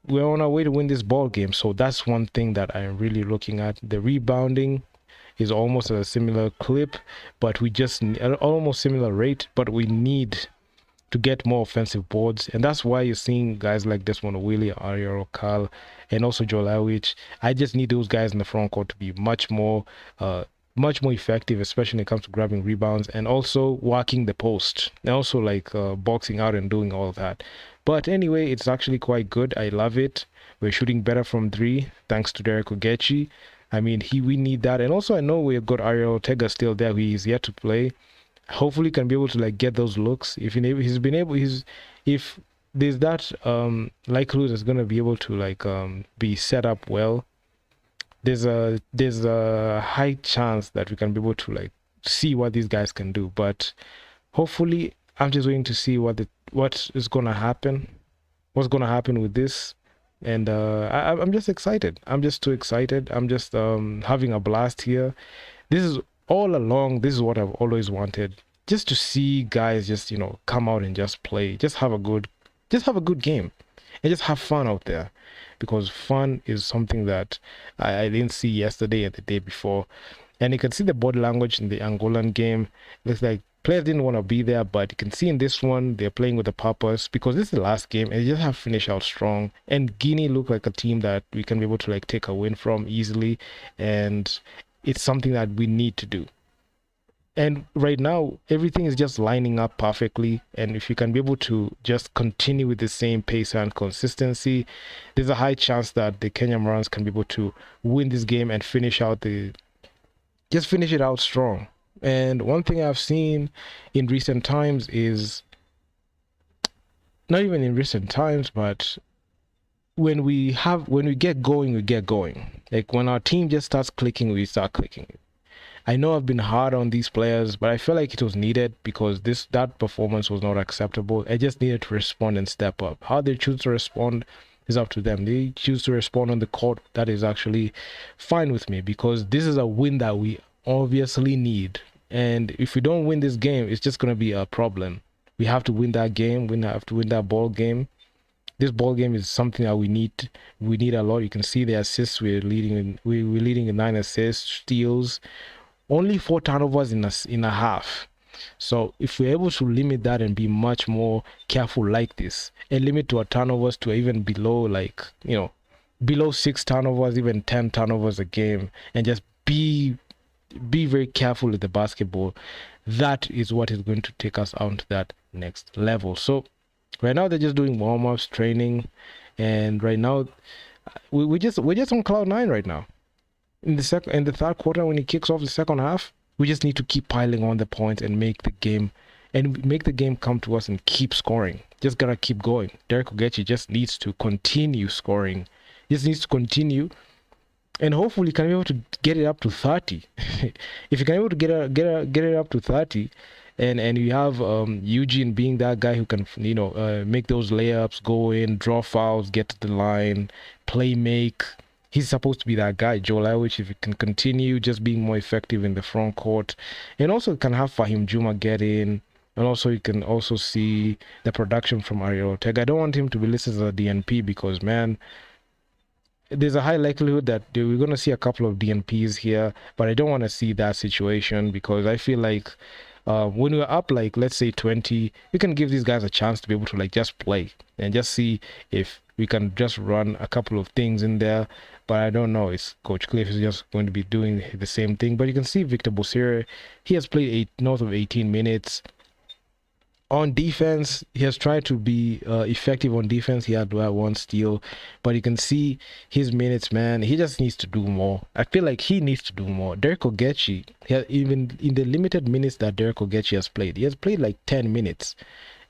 We're on our way to win this ball game. So that's one thing that I'm really looking at. The rebounding is almost at a similar clip, but we just almost similar rate, but we need to get more offensive boards. And that's why you're seeing guys like Desmond Willie, Ariel Kal, and also Joel Awich. I just need those guys in the front court to be much more effective, especially when it comes to grabbing rebounds and also working the post and also like boxing out and doing all that. But anyway, it's actually quite good. I love it. We're shooting better from 3 thanks to Derek Ogechi. I mean, we need that. And also I know we've got Ariel Ortega still there. He's yet to play. Hopefully can be able to like get those looks. If there's that likelihood is gonna be able to like be set up well, there's a high chance that we can be able to like see what these guys can do. But hopefully I'm just waiting to see what is gonna happen, what's gonna happen with this. And I'm just excited. I'm just too excited. I'm just having a blast here. This is all along, this is what I've always wanted, just to see guys just come out and just play, just have a good game and just have fun out there, because fun is something that I didn't see yesterday and the day before. And you can see the body language in the Angolan game. It looks like Players didn't want to be there, but you can see in this one they're playing with a purpose because this is the last game and they just have to finish out strong. And Guinea look like a team that we can be able to like take a win from easily, and it's something that we need to do. And right now everything is just lining up perfectly, and if you can be able to just continue with the same pace and consistency, there's a high chance that the Kenya Morans can be able to win this game and finish it out strong. And one thing I've seen in recent times is, not even in recent times, but when we get going, we get going. Like when our team just starts clicking, we start clicking. I know I've been hard on these players, but I feel like it was needed because that performance was not acceptable. I just needed to respond and step up. How they choose to respond is up to them. They choose to respond on the court. That is actually fine with me because this is a win that we obviously need. And if we don't win this game, it's just going to be a problem. We have to win that game. We have to win that ball game. This ball game is something that we need. We need a lot. You can see the assists. We're leading in 9 assists, steals, only 4 turnovers in a half. So if we're able to limit that and be much more careful like this, and limit to our turnovers to even below, like, below 6 turnovers, even 10 turnovers a game, and just be very careful with the basketball, that is what is going to take us on to that next level. So right now they're just doing warm-ups, training, and right now we're just on cloud 9 right now. In the third quarter, when he kicks off the second half, we just need to keep piling on the points and make the game come to us and keep scoring. Just gotta keep going. Derek Ogechi just needs to continue scoring. Just needs to continue, and hopefully he can be able to get it up to 30. If you can be able to get it up to 30, and you have Eugene being that guy who can make those layups, go in, draw fouls, get to the line, play make. He's supposed to be that guy, Joel Iwich, if he can continue just being more effective in the front court. And also can have Fahim Juma get in. And also you can also see the production from Ariel Ortega. I don't want him to be listed as a DNP because, man, there's a high likelihood that we're going to see a couple of DNPs here. But I don't want to see that situation because I feel like when we're up, like, let's say 20, we can give these guys a chance to be able to, like, just play and just see if we can just run a couple of things in there. But I don't know. It's Coach Cliff is just going to be doing the same thing. But you can see Victor Bosire, he has played north of 18 minutes. On defense, he has tried to be effective on defense. He had one steal, but you can see his minutes, man. He just needs to do more. I feel like he needs to do more. Derek Ogechi, even in the limited minutes that Derek Ogechi has played, he has played like 10 minutes.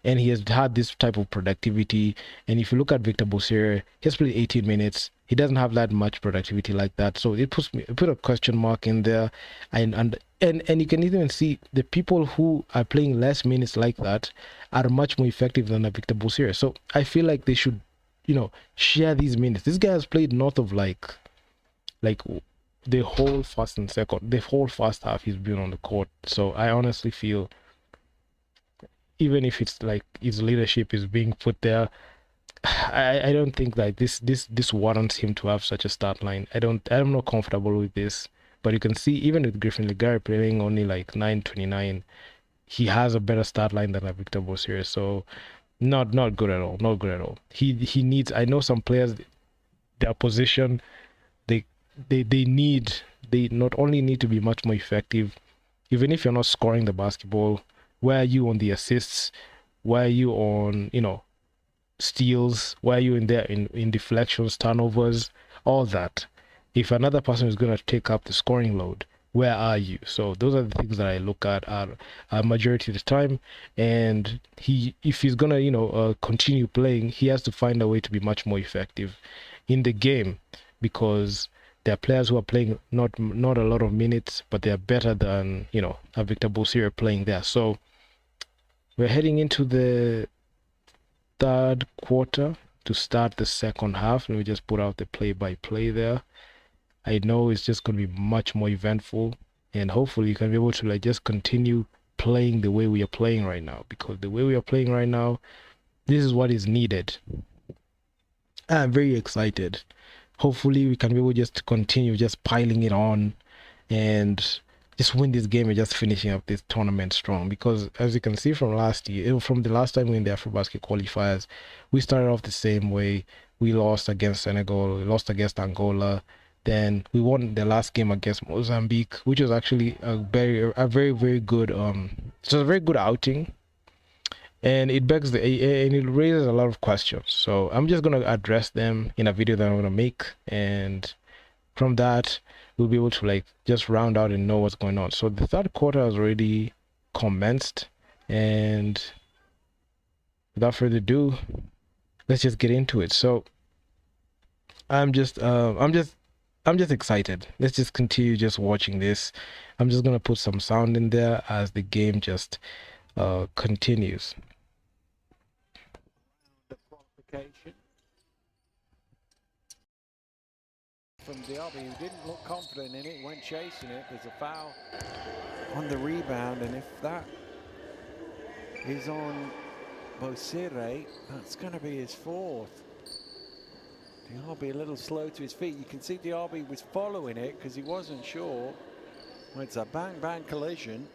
And he has had this type of productivity. And if you look at Victor Bosire, he has played 18 minutes. He doesn't have that much productivity like that. So it put a question mark in there. And you can even see the people who are playing less minutes like that are much more effective than a Victor Bosire. So I feel like they should, share these minutes. This guy has played north of like the whole first and second, the whole first half he's been on the court. So I honestly feel, even if it's like his leadership is being put there, I don't think that this warrants him to have such a start line. I'm not comfortable with this. But you can see even with Griffin Legare playing only like 9:29, he has a better start line than a Victor Bosire. So not good at all. Not good at all. He needs. I know some players, their position, they not only need to be much more effective, even if you're not scoring the basketball. Where are you on the assists? Where are you on, steals? Where are you in there in deflections, turnovers, all that? If another person is going to take up the scoring load, where are you? So those are the things that I look at a majority of the time. And if he's going to, continue playing, he has to find a way to be much more effective in the game, because there are players who are playing not a lot of minutes, but they are better than, a Victor Bosire playing there. So we're heading into the third quarter to start the second half. Let me just put out the play-by-play there. I know it's just going to be much more eventful, and hopefully you can be able to like just continue playing the way we are playing right now, because the way we are playing right now, this is what is needed. I'm very excited. Hopefully we can be able just to continue just piling it on and just win this game and just finishing up this tournament strong. Because as you can see from last year, from the last time we in the AfroBasket qualifiers, we started off the same way. We lost against Senegal, we lost against Angola. Then we won the last game against Mozambique, which was actually a very good it was a very good outing. And it begs and it raises a lot of questions. So I'm just gonna address them in a video that I'm gonna make, and from that we'll be able to like just round out and know what's going on. So the third quarter has already commenced, and without further ado, let's just get into it. So I'm just excited. Let's just continue just watching this. I'm just gonna put some sound in there as the game just continues. The qualification from Diaby, who didn't look confident in it, went chasing it. There's a foul on the rebound, and if that is on Bosire, that's going to be his fourth. Diaby a little slow to his feet. You can see Diaby was following it because he wasn't sure. Well, it's a bang-bang collision.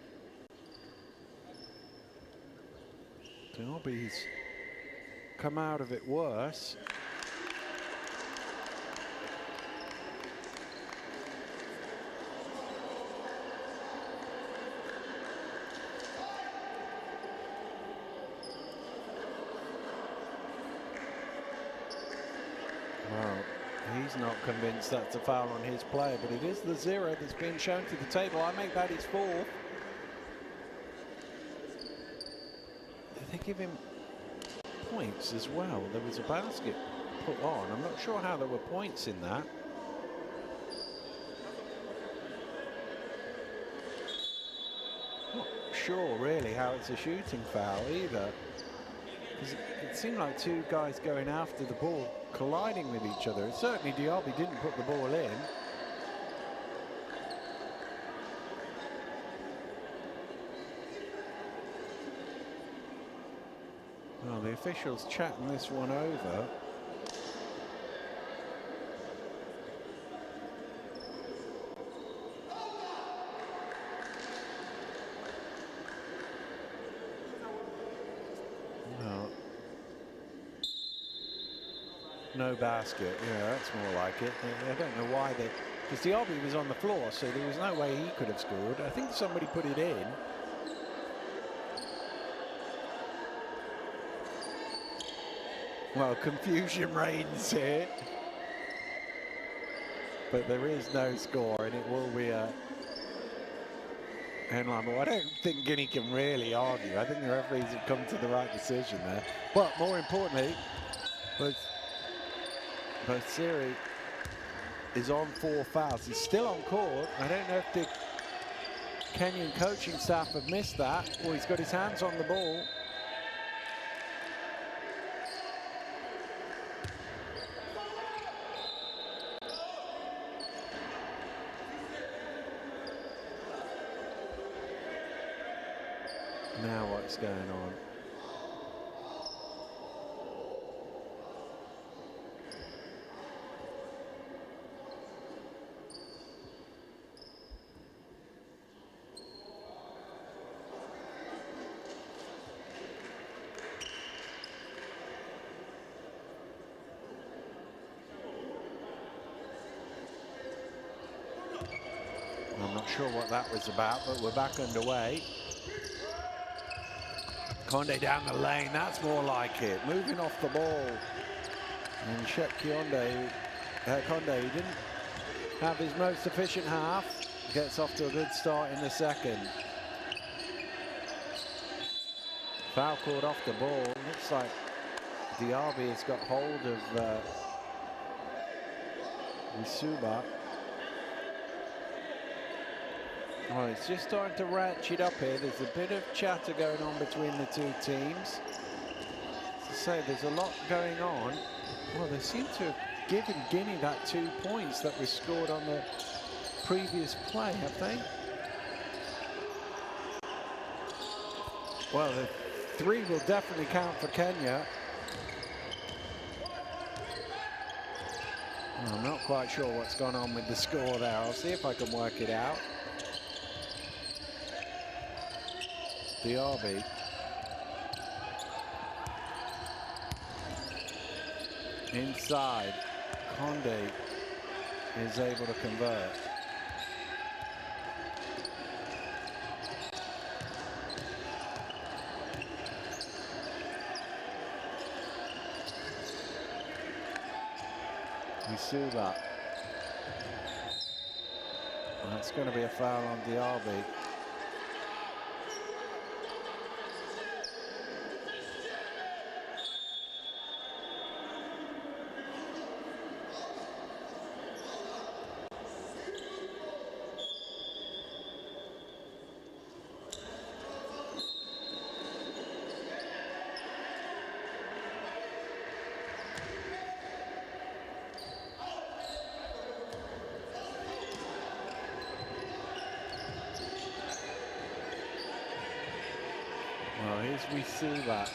Diaby's come out of it worse. Well, he's not convinced that's a foul on his player, but it is the zero that's been shown to the table. I make that his fourth. Did they give him points as well? There was a basket put on. I'm not sure how there were points in that. Not sure really how it's a shooting foul either. Because it seemed like two guys going after the ball colliding with each other. And certainly Diaby didn't put the ball in. Well, the officials chatting this one over. No. No basket. Yeah, that's more like it. I don't know why they... Because Diaby was on the floor, so there was no way he could have scored. I think somebody put it in. Well, confusion reigns here. But there is no score, and it will be a headline. Well, I don't think Guinea can really argue. I think the referees have come to the right decision there. But more importantly, both Siri is on 4 fouls. He's still on court. I don't know if the Kenyan coaching staff have missed that, or he's got his hands on the ball. Now what's going on? I'm not sure what that was about, but we're back underway. Conde down the lane, that's more like it. Moving off the ball. And Shep Conde, who didn't have his most efficient half, gets off to a good start in the second. Foul called off the ball. Looks like Diaby has got hold of Isuba. Well, it's just starting to ratchet up here. There's a bit of chatter going on between the two teams. As I say, there's a lot going on. Well, they seem to have given Guinea that 2 points that was scored on the previous play, have they? Well, the 3 will definitely count for Kenya. Well, I'm not quite sure what's gone on with the score there. I'll see if I can work it out. Diaby. Inside, Conde is able to convert. Misuba. That's going to be a foul on Diaby. Well, here's Misuba.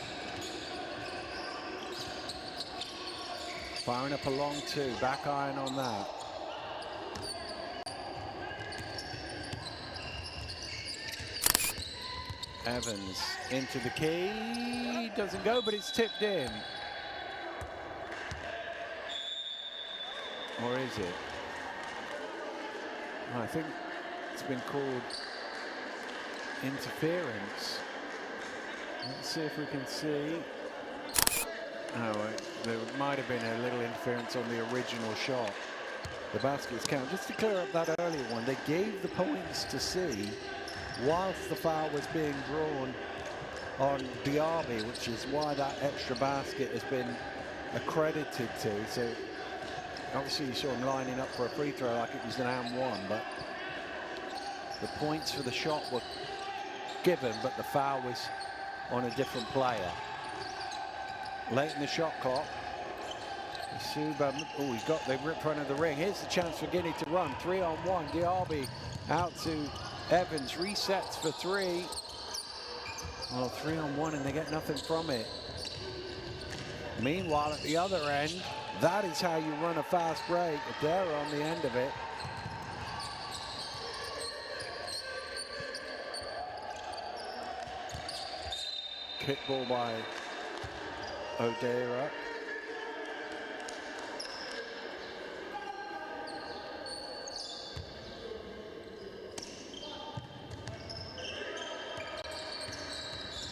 Firing up a long two, back iron on that. Evans into the key, doesn't go, but it's tipped in. Or is it? I think it's been called interference. Let's see if we can see. Oh, there might have been a little interference on the original shot. The baskets count. Just to clear up that earlier one, they gave the points to see whilst the foul was being drawn on Diaby, which is why that extra basket has been accredited to. So obviously you saw him lining up for a free throw like it was an and one, but the points for the shot were given, but the foul was on a different player. Late in the shot clock. Suba, oh, he's got the rip front of the ring. Here's the chance for Guinea to run. 3-on-1. Diaby out to Evans. Resets for three. Well, 3-on-1 and they get nothing from it. Meanwhile, at the other end, that is how you run a fast break. Adera on the end of it. Kickball by Odera.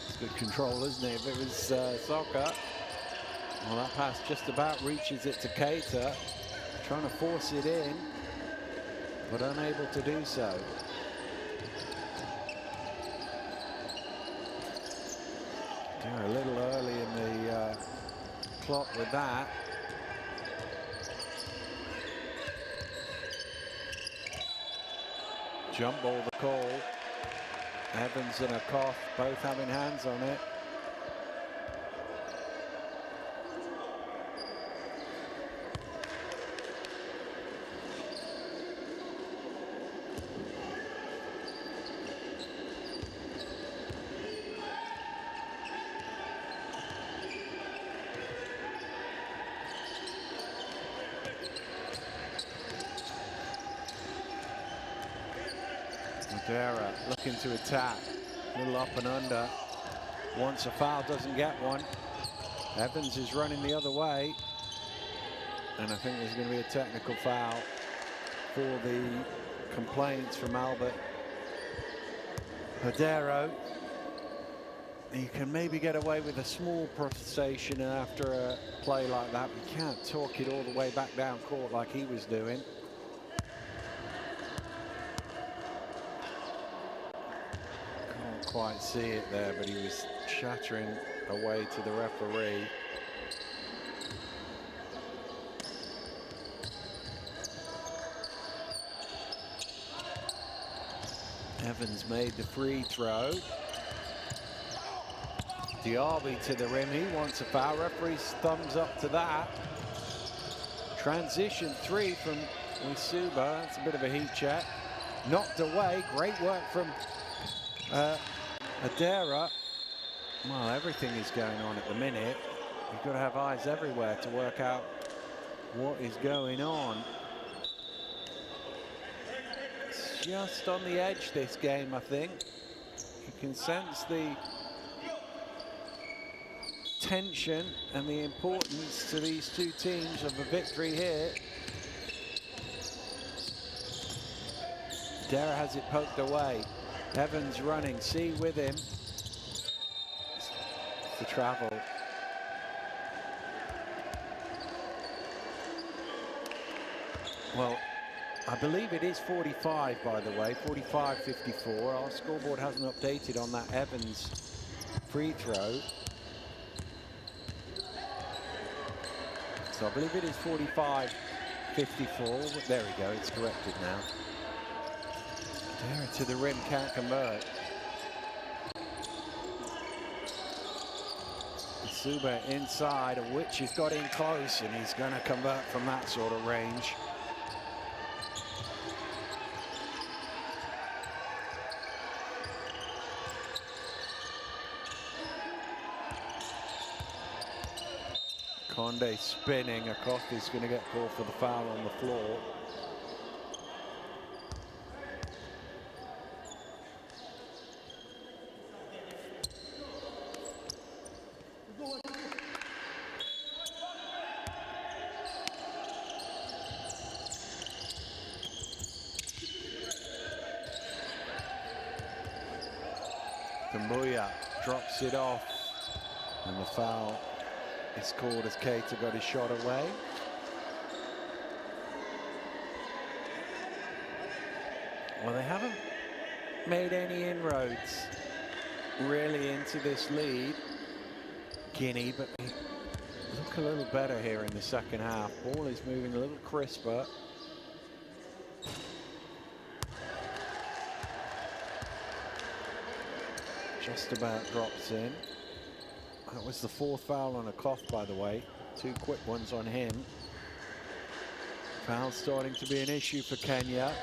It's good control, isn't it? If it was soccer, well, that pass just about reaches it to Keita, trying to force it in, but unable to do so. Yeah, a little early in the clock with that. Jump ball the call. Evans and Akoff both having hands on it. Odera looking to attack, a little up and under. Wants a foul, doesn't get one. Evans is running the other way, and I think there's going to be a technical foul for the complaints from Albert Odero. You can maybe get away with a small protestation after a play like that. You can't talk it all the way back down court like he was doing. Quite see it there, but he was chattering away to the referee. Evans made the free throw. Diaby to the rim. He wants a foul. Referee's thumbs up to that. Transition three from Misuba. That's a bit of a heat check. Knocked away. Great work from Odera. Well, everything is going on at the minute. You've got to have eyes everywhere to work out what is going on. It's just on the edge, this game, I think. You can sense the tension and the importance to these two teams of a victory here. Dara has it poked away. Evans running, C with him. It's the travel. Well, I believe it is 45, by the way, 45-54. Our scoreboard hasn't updated on that Evans free throw. So I believe it is 45-54. There we go, it's corrected now. Dara to the rim, can't convert. Suba inside, of which he's got in close, and he's going to convert from that sort of range. Conde spinning. Acosta's going to get called for the foul on the floor. Tambuya drops it off, and the foul is called as Keita got his shot away. Well, they haven't made any inroads really into this lead, Guinea, but they look a little better here in the second half. Ball is moving a little crisper. Just about drops in. That was the fourth foul on Akoth, by the way. Two quick ones on him. Foul starting to be an issue for Kenya.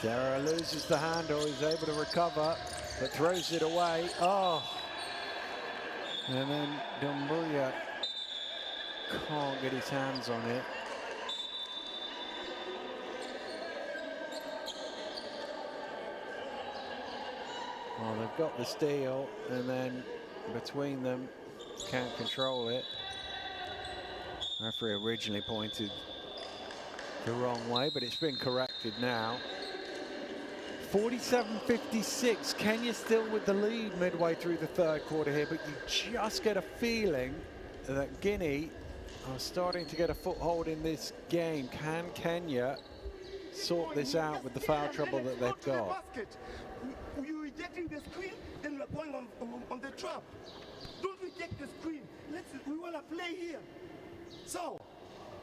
Dara loses the handle. He's able to recover, but throws it away. Oh! And then Dumbuya can't get his hands on it. Well, they've got the steal, and then between them, can't control it. Referee originally pointed the wrong way, but it's been corrected now. 47-56, Kenya still with the lead midway through the third quarter here, but you just get a feeling that Guinea are starting to get a foothold in this game. Can Kenya sort this out with the foul trouble that they've got? You're rejecting the screen, then you're going on the trap. Don't reject the screen. We want to play here. So,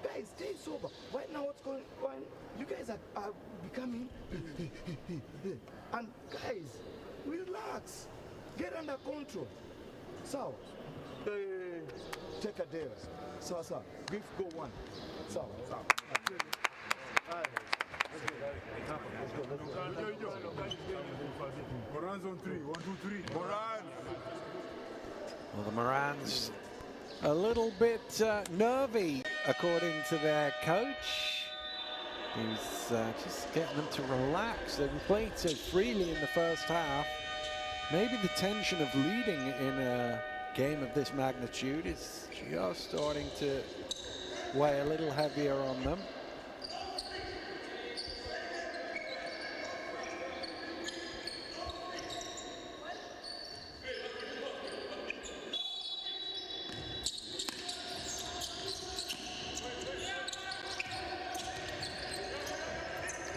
guys, stay sober. Right now, what's going on? You guys are becoming... and guys, relax. Get under control. So, take a day. So, give go one. So. Moran's on three. 1, 2, 3. Moran. Well, the Morans a little bit nervy, according to their coach. He's just getting them to relax. They've been playing so freely in the first half. Maybe the tension of leading in a game of this magnitude is just starting to weigh a little heavier on them.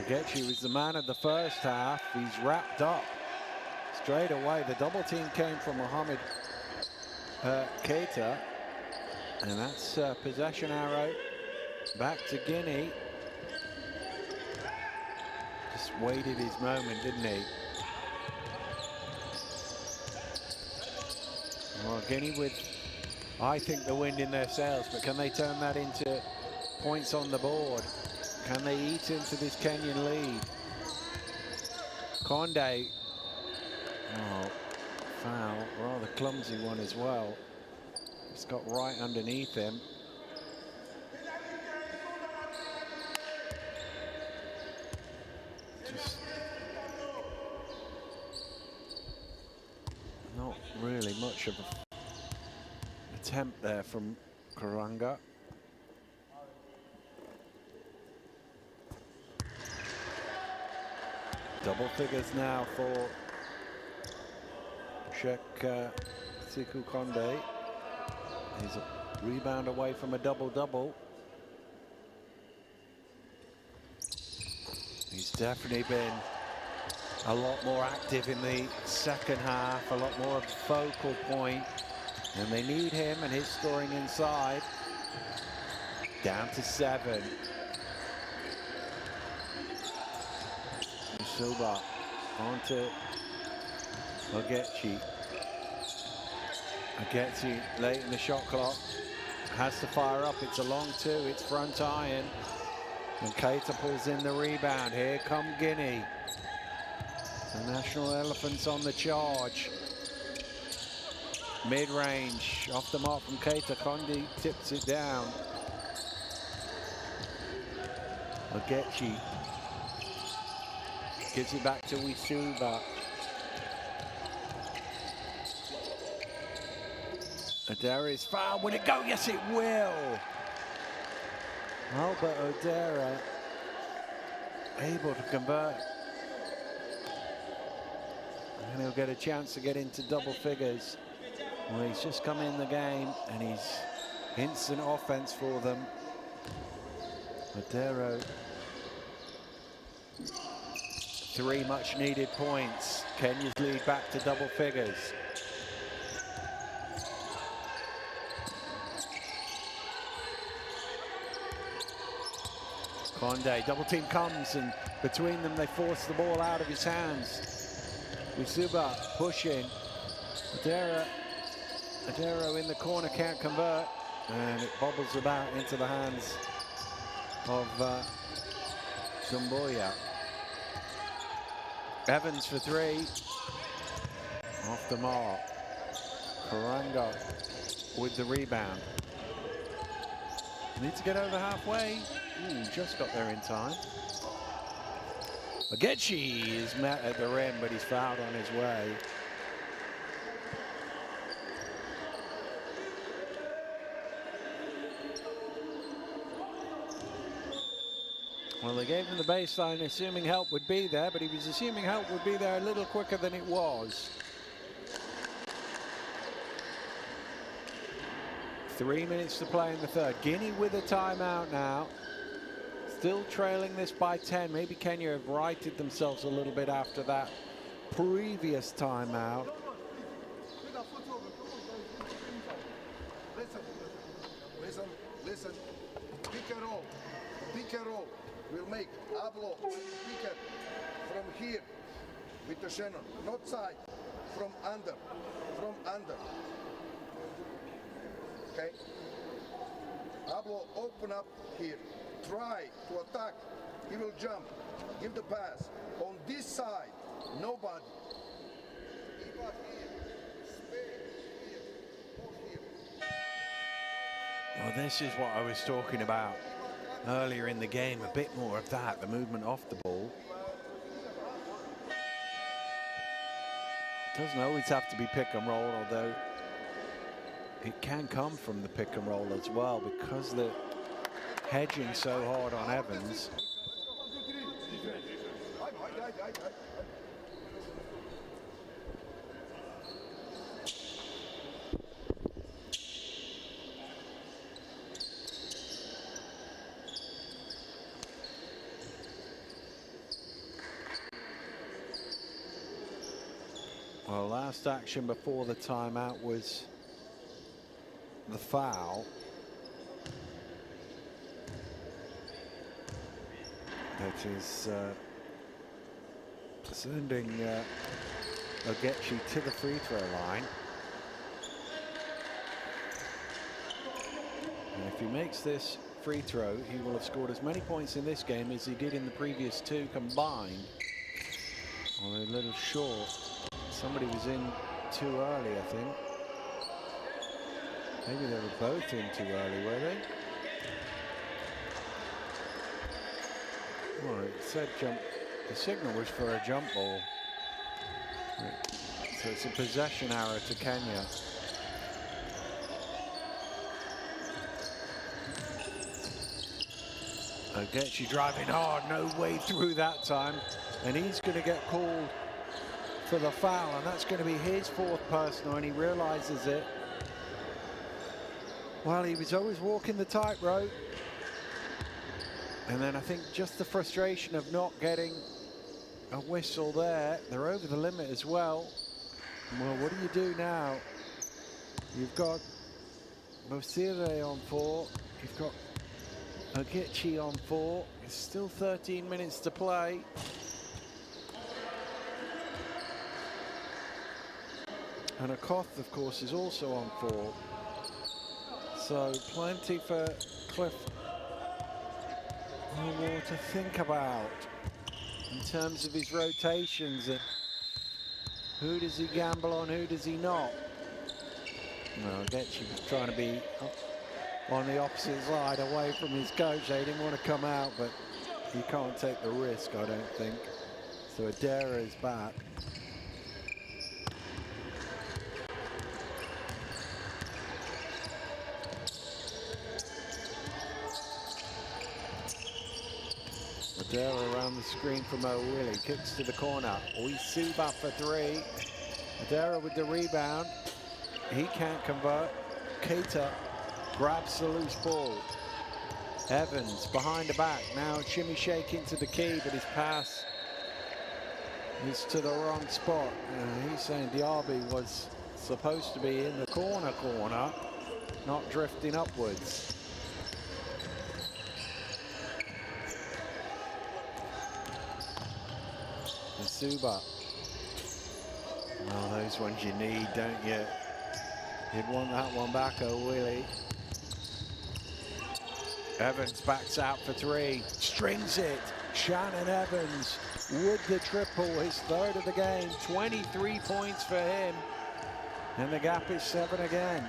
Getchu is the man of the first half. He's wrapped up straight away. The double team came from Mohamed Keita. And that's possession arrow back to Guinea. Just waited his moment, didn't he? Well, Guinea with, I think, the wind in their sails, but can they turn that into points on the board? Can they eat into this Kenyan lead? Conde. Oh, foul. Rather clumsy one as well. It's got right underneath him. much of an attempt there from Karanga. Double figures now for Sheikh Siku Konde. He's a rebound away from a double-double. He's definitely been a lot more active in the second half, a lot more of a focal point, and they need him and his scoring inside. Down to 7. Suba onto Ogechi. Ogechi late in the shot clock. Has to fire up. It's a long 2. It's front iron. And Keita pulls in the rebound. Here come Guinea. The National Elephants on the charge. Mid-range. Off the mark from Keita. Kondi tips it down. Ogechi gives it back to Wisuba. Odera is fouled. Will it go? Yes, it will. Albert Odera able to convert. And he'll get a chance to get into double figures. Well, he's just come in the game and he's instant offense for them. Odera. 3 much needed points. Kenya's lead back to double figures. Konde, double team comes, and between them they force the ball out of his hands. Wisuba pushing. Odera in the corner, can't convert, and it bobbles about into the hands of Zumboya. Evans for 3. Off the mark. Karanga with the rebound. Needs to get over halfway. Ooh, just got there in time. Ogechi is met at the rim, but he's fouled on his way. Well, they gave him the baseline, assuming help would be there, but he was assuming help would be there a little quicker than it was. 3 minutes to play in the third. Guinea with a timeout now. Still trailing this by 10. Maybe Kenya have righted themselves a little bit after that previous timeout. Listen. Pick and roll. We'll make Ablo pick it from here with the Shannon. Not side. From under. Okay? Ablo, open up here. Try to attack. He will jump. Give the pass. On this side, nobody. Iba here. Spain here. Push here. Well, this is what I was talking about earlier in the game. A bit more of that, the movement off the ball. Doesn't always have to be pick and roll, although it can come from the pick and roll as well, because the hedging so hard on Evans. Well, last action before the timeout was the foul. That is sending Ogechi to the free throw line. And if he makes this free throw, he will have scored as many points in this game as he did in the previous 2 combined. Well, a little short. Somebody was in too early, I think. Maybe they were both in too early, were they? Well, it said jump. The signal was for a jump ball. So it's a possession arrow to Kenya. Ogechi driving hard, no way through that time. And he's going to get called for the foul, and that's going to be his 4th personal, and he realizes it. Well, he was always walking the tightrope. And then I think just the frustration of not getting a whistle there. They're over the limit as well. Well, what do you do now? You've got Bosire on 4. You've got Ogechi on 4. It's still 13 minutes to play. And Akoth, of course, is also on 4. So plenty for Cliff War to think about in terms of his rotations and who does he gamble on, who does he not. Well, Ogechi was trying to be on the opposite side, away from his coach. They didn't want to come out, but you can't take the risk, I don't think. So Adera is back. Adera around the screen from O'Willy, kicks to the corner. Oisuba for 3. Adera with the rebound. He can't convert. Keita grabs the loose ball. Evans behind the back. Now shimmy shake into the key, but his pass is to the wrong spot. He's saying Diaby was supposed to be in the corner, not drifting upwards. Suba. Well, those ones you need, don't you? You'd want that one back, O'Willy. Evans backs out for 3, strings it. Shannon Evans with the triple, his 3rd of the game, 23 points for him. And the gap is 7 again.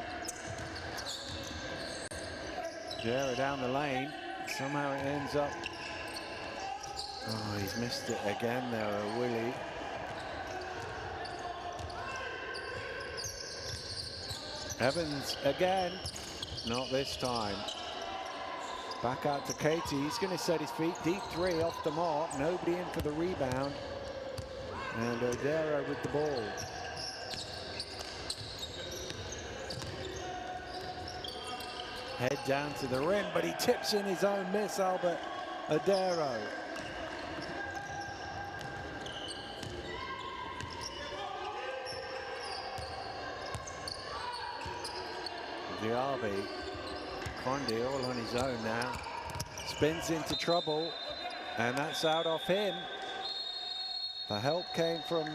Jera down the lane, somehow it ends up. Oh, he's missed it again there, Willie. Evans again, not this time. Back out to Katie, he's going to set his feet, deep 3 off the mark, nobody in for the rebound. And Odera with the ball. Head down to the rim, but he tips in his own miss, Albert Odero. Diaby, Condi all on his own now. Spins into trouble, and that's out off him. The help came from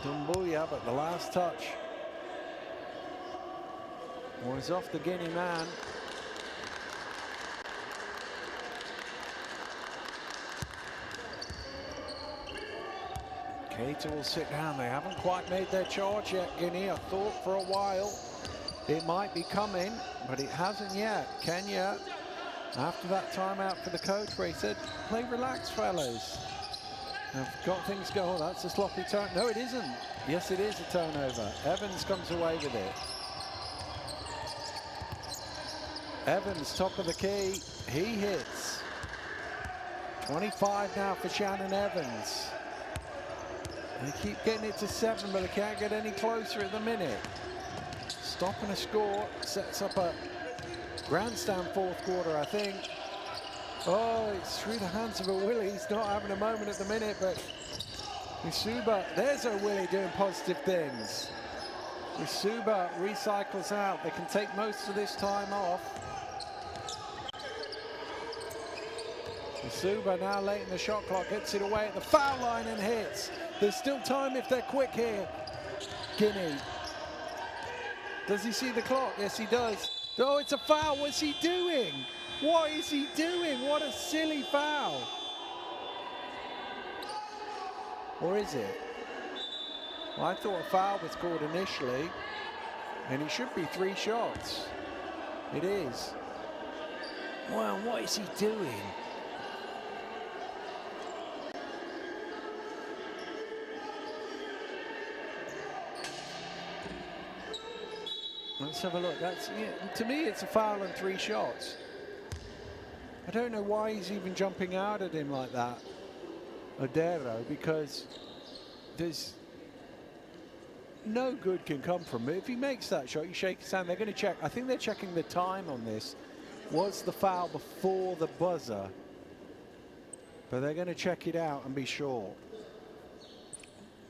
Dumbuya, but the last touch was off the Guinea man. Keita will sit down. They haven't quite made their charge yet, Guinea. I thought for a while it might be coming, but it hasn't yet. Kenya, after that timeout for the coach where he said, play relax, fellas. I've got things going. That's a sloppy turn. No, it isn't. Yes, it is a turnover. Evans comes away with it. Evans, top of the key. He hits. 25 now for Shannon Evans. They keep getting it to 7, but they can't get any closer at the minute. Stopping a score sets up a grandstand 4th quarter, I think. Oh, it's through the hands of O'Willy. He's not having a moment at the minute, but Isuba, there's O'Willy doing positive things. Isuba recycles out. They can take most of this time off. Isuba now late in the shot clock, gets it away at the foul line and hits. There's still time if they're quick here. Guinea. Does he see the clock? Yes, he does. Oh, it's a foul. What's he doing? What is he doing? What a silly foul. Or is it? Well, I thought a foul was called initially, and it should be 3 shots. It is. Well, what is he doing? Let's have a look. That's, yeah, to me, it's a foul and 3 shots. I don't know why he's even jumping out at him like that, Nderitu, because there's no good can come from it. If he makes that shot, you shake his hand. They're going to check. I think they're checking the time on this. Was the foul before the buzzer? But they're going to check it out and be sure.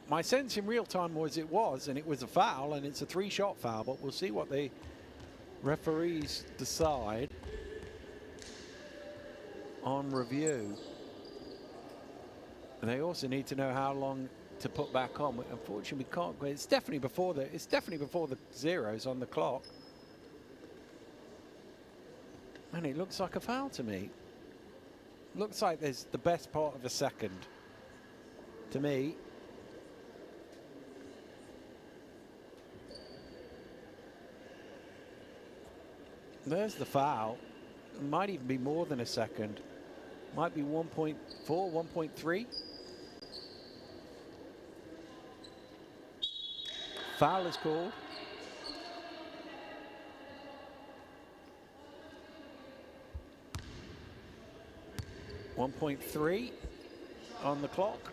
My sense in real time was it was, and it was a foul, and it's a 3-shot foul, but we'll see what the referees decide on review. And they also need to know how long to put back on. Unfortunately, we can't. It's definitely before the zeros on the clock. And it looks like a foul to me. Looks like there's the best part of a second to me. There's the foul. It might even be more than a second. Might be 1.4, 1.3. Foul is called. .3 on the clock.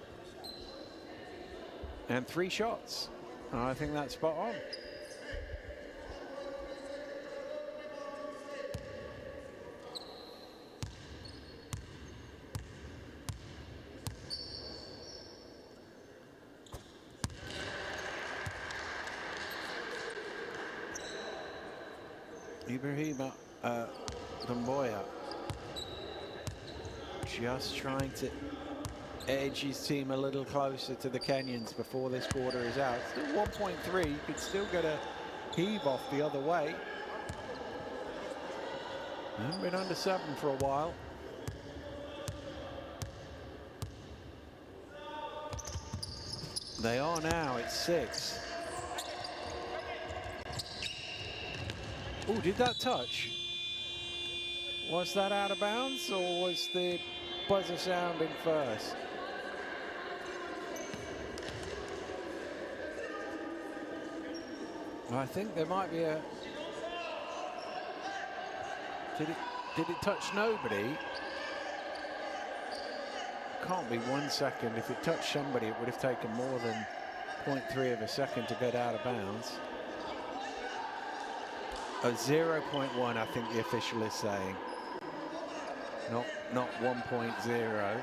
And 3 shots. I think that's spot on. Ibrahima Dumboya just trying to edge his team a little closer to the Kenyans before this quarter is out. Still 1.3, could still get a heave off the other way. Haven't been under 7 for a while. They are now at 6. Oh, did that touch? Was that out of bounds, or was the buzzer sounding first? I think there might be a... Did it touch nobody? Can't be 1 second. If it touched somebody, it would have taken more than 0.3 of a second to get out of bounds. A 0.1, I think the official is saying. Not 1.0.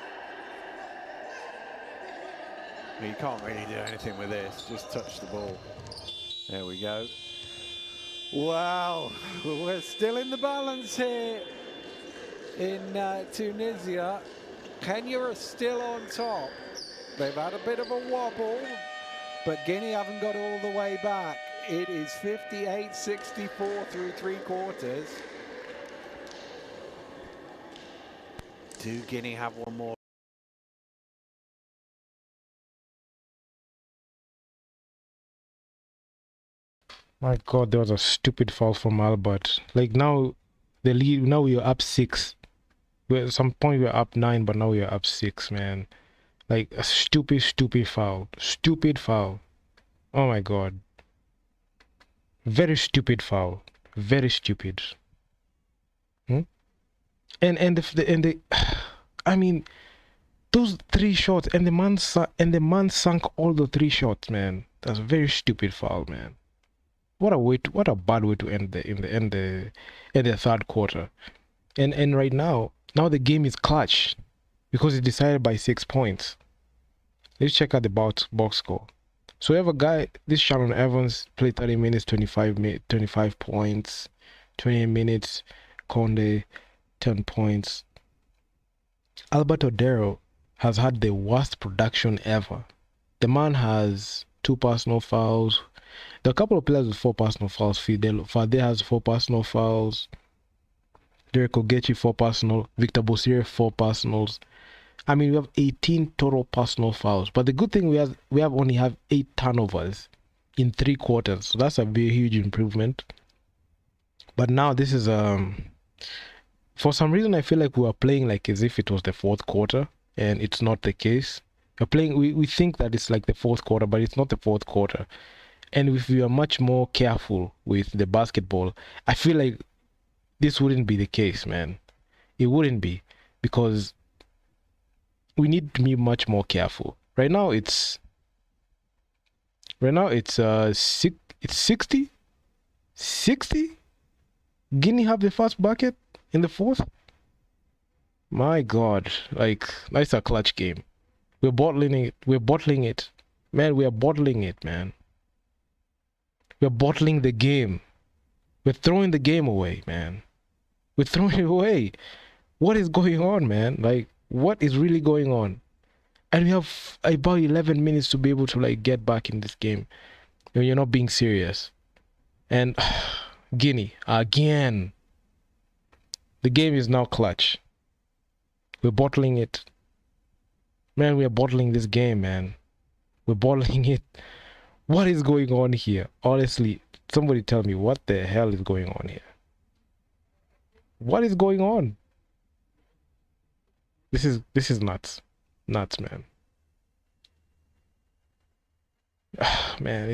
You can't really do anything with this. Just touch the ball. There we go. Wow, we're still in the balance here in Tunisia. Kenya are still on top. They've had a bit of a wobble, but Guinea haven't got all the way back. It is 58-64 through 3 quarters. Do Guinea have one more? My God, there was a stupid foul from Albert. Like now, the lead. Now we are up 6. At some point we are up 9, but now we are up 6, man. Like a stupid foul. Stupid foul. Oh my God. Very stupid foul. Very stupid. And the I mean, those 3 shots, and the man sunk all the 3 shots, man. That's a very stupid foul, man. What a bad way to end the third quarter. And right now the game is clutch because it's decided by 6 points. Let's check out the box score. So we have a guy, this Shannon Evans played 30 minutes, 25 points, 20 minutes, Conde 10 points. Albert Odero has had the worst production ever. The man has 2 personal fouls. There are a couple of players with 4 personal fouls. Fade has 4 personal fouls. Derek Ogechi 4 personal. Victor Bosire 4 personals. I mean, we have 18 total personal fouls. But the good thing we have only 8 turnovers in 3 quarters. So that's a very huge improvement. But now this is for some reason I feel like we are playing like as if it was the 4th quarter, and it's not the case. We think that it's like the 4th quarter, but it's not the 4th quarter. And if we are much more careful with the basketball, I feel like this wouldn't be the case, man. It wouldn't be, because we need to be much more careful. Right now it's 60. Guinea have the first bucket in the fourth. My God, like, that's a clutch game. We're bottling it. Man, we are bottling it, man. We're bottling the game. We're throwing the game away, man. We're throwing it away. What is going on, man? Like, what is really going on? And we have about 11 minutes to be able to, like, get back in this game. And you're not being serious. And Guinea, again. The game is now clutch. We're bottling it. Man, we are bottling this game, man. We're bottling it. What is going on here? Honestly, somebody tell me what the hell is going on here. What is going on? This is nuts. Nuts, man. Man,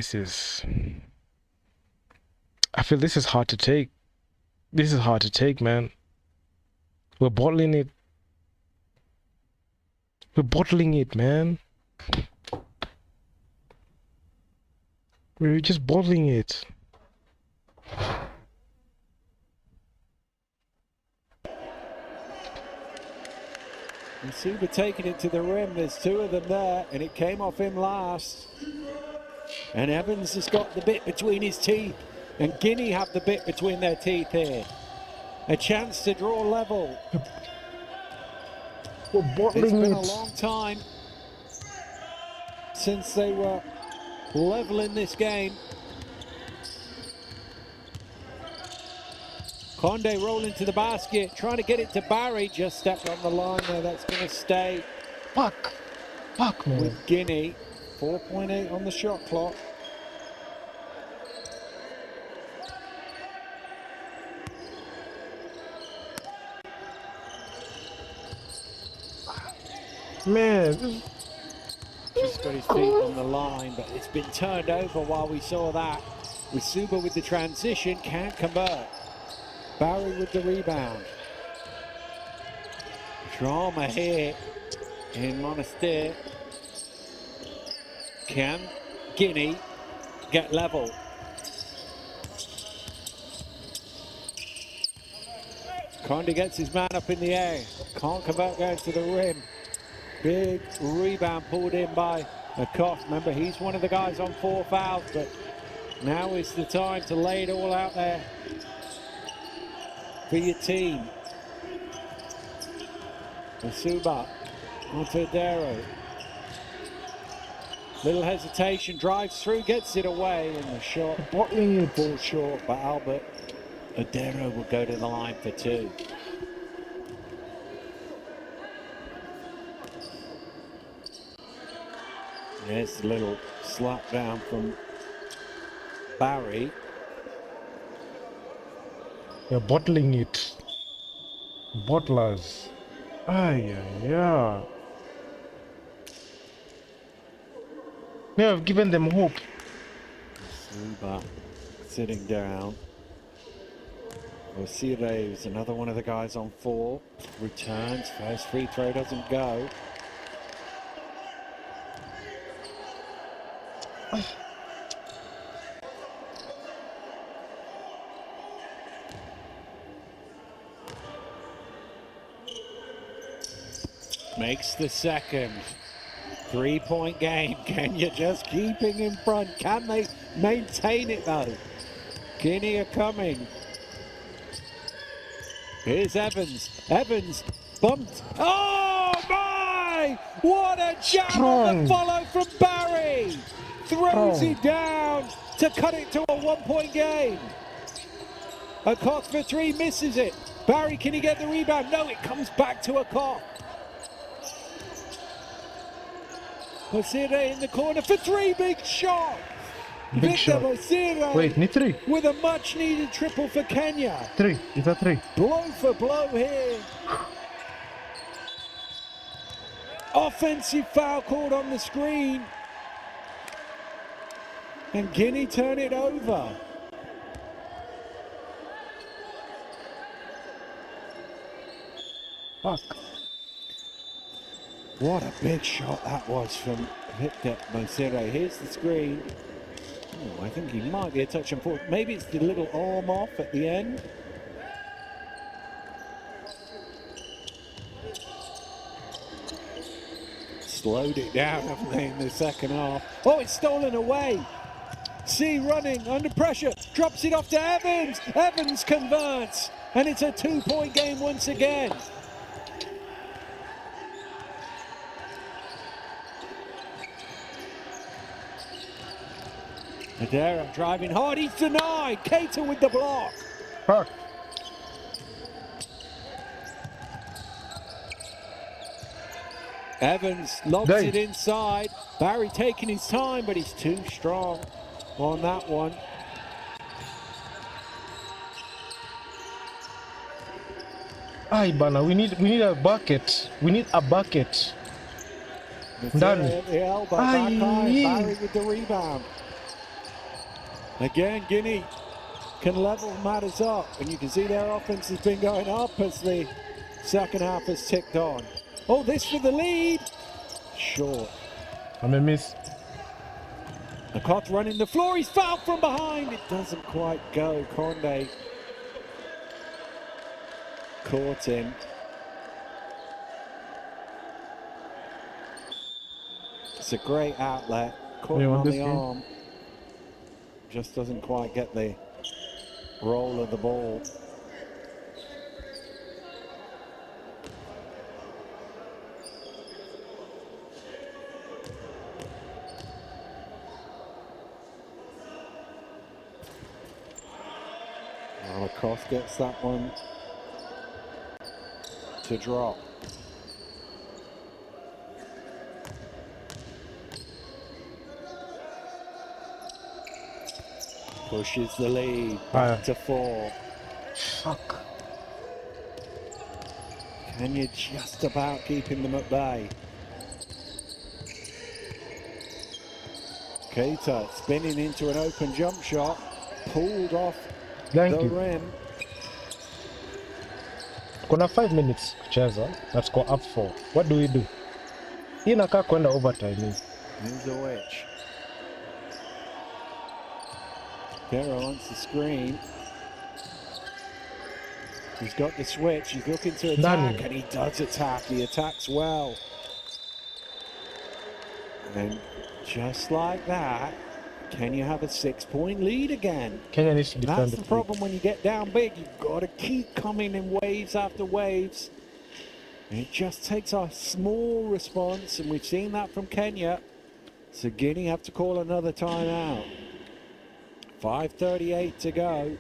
I feel this is hard to take. This is hard to take, man. We're bottling it. We're bottling it, man. We're just bottling it. And Suba taking it to the rim. There's two of them there, and it came off him last. And Evans has got the bit between his teeth, and Guinea have the bit between their teeth here. A chance to draw level. We're bottling It's been it. a long time since they were level in this game. Conde rolling to the basket, trying to get it to Barry, just stepped on the line there. That's going to stay Fuck, man. with Guinea. 4.8 on the shot clock. Man, Just got his feet on the line, but it's been turned over while we saw that. With Suba with the transition, can't convert. Barry with the rebound. Drama here in Monastir. Can Guinea get level? Conde gets his man up in the air. Can't convert, going to the rim. Big rebound pulled in by Akoff. Remember, he's one of the guys on 4 fouls, but now is the time to lay it all out there for your team. Suba onto Adero. Little hesitation, drives through, gets it away, and the shot bottling it. falls short, but Albert Adero will go to the line for 2. There's a little slap down from Barry. We're bottling it. Bottlers. Yeah. We have given them hope. Suba sitting down. Osire is another one of the guys on 4. Returns, first free throw doesn't go. Makes the second. 3-point game. Kenya just keeping in front. Can they maintain it though? Guinea are coming. Here's Evans. Evans bumped. Oh my! What a jam on the follow from Barry! Throws it down to cut it to a 1-point game. Akoff for 3, misses it. Barry, can he get the rebound? No, it comes back to Akoff. Osire in the corner for 3, big shot. Big shot. Osire Wait, need 3. with a much needed triple for Kenya. 3. Is that 3? Blow for blow here. Offensive foul called on the screen. And Guinea turn it over. Fuck. What a big shot that was from Victor Mosire. Here's the screen. Oh, I think he might be a touch and forward. Maybe it's the little arm off at the end. Slowed it down, haven't they, in the second half. Oh, it's stolen away. C running under pressure, drops it off to Evans. Evans converts, and it's a 2-point game once again. Madera driving hard, he's denied. Cater with the block. Fuck. Evans lobs it inside. Barry taking his time, but he's too strong on that one. Ay, Bana, we need a bucket. We need a bucket. Done. The elbow back high. Barry with the rebound. Again, Guinea can level matters up, and you can see their offense has been going up as the second half has ticked on. Oh, this for the lead. Short. I'm a miss. Lacotte running the floor. He's fouled from behind. It doesn't quite go. Conde caught him. It's a great outlet. Caught him on the arm. Just doesn't quite get the roll of the ball. Lacoste gets that one to drop. Pushes the lead back to 4. Fuck. Kenya just about keeping them at bay. Keita spinning into an open jump shot, pulled off the rim. Kuna 5 minutes kucheza. Let's go up 4. What do we do? Hii inakaa kwenda overtime. Here's a witch. Guerra wants the screen. He's got the switch. He's looking to attack, and he does attack. He attacks well. And just like that, Kenya have a 6-point lead again. Kenya needs to defend. That's the problem when you get down big. You've got to keep coming in waves after waves. And it just takes a small response, and we've seen that from Kenya. So Guinea have to call another timeout. 5:38 to go.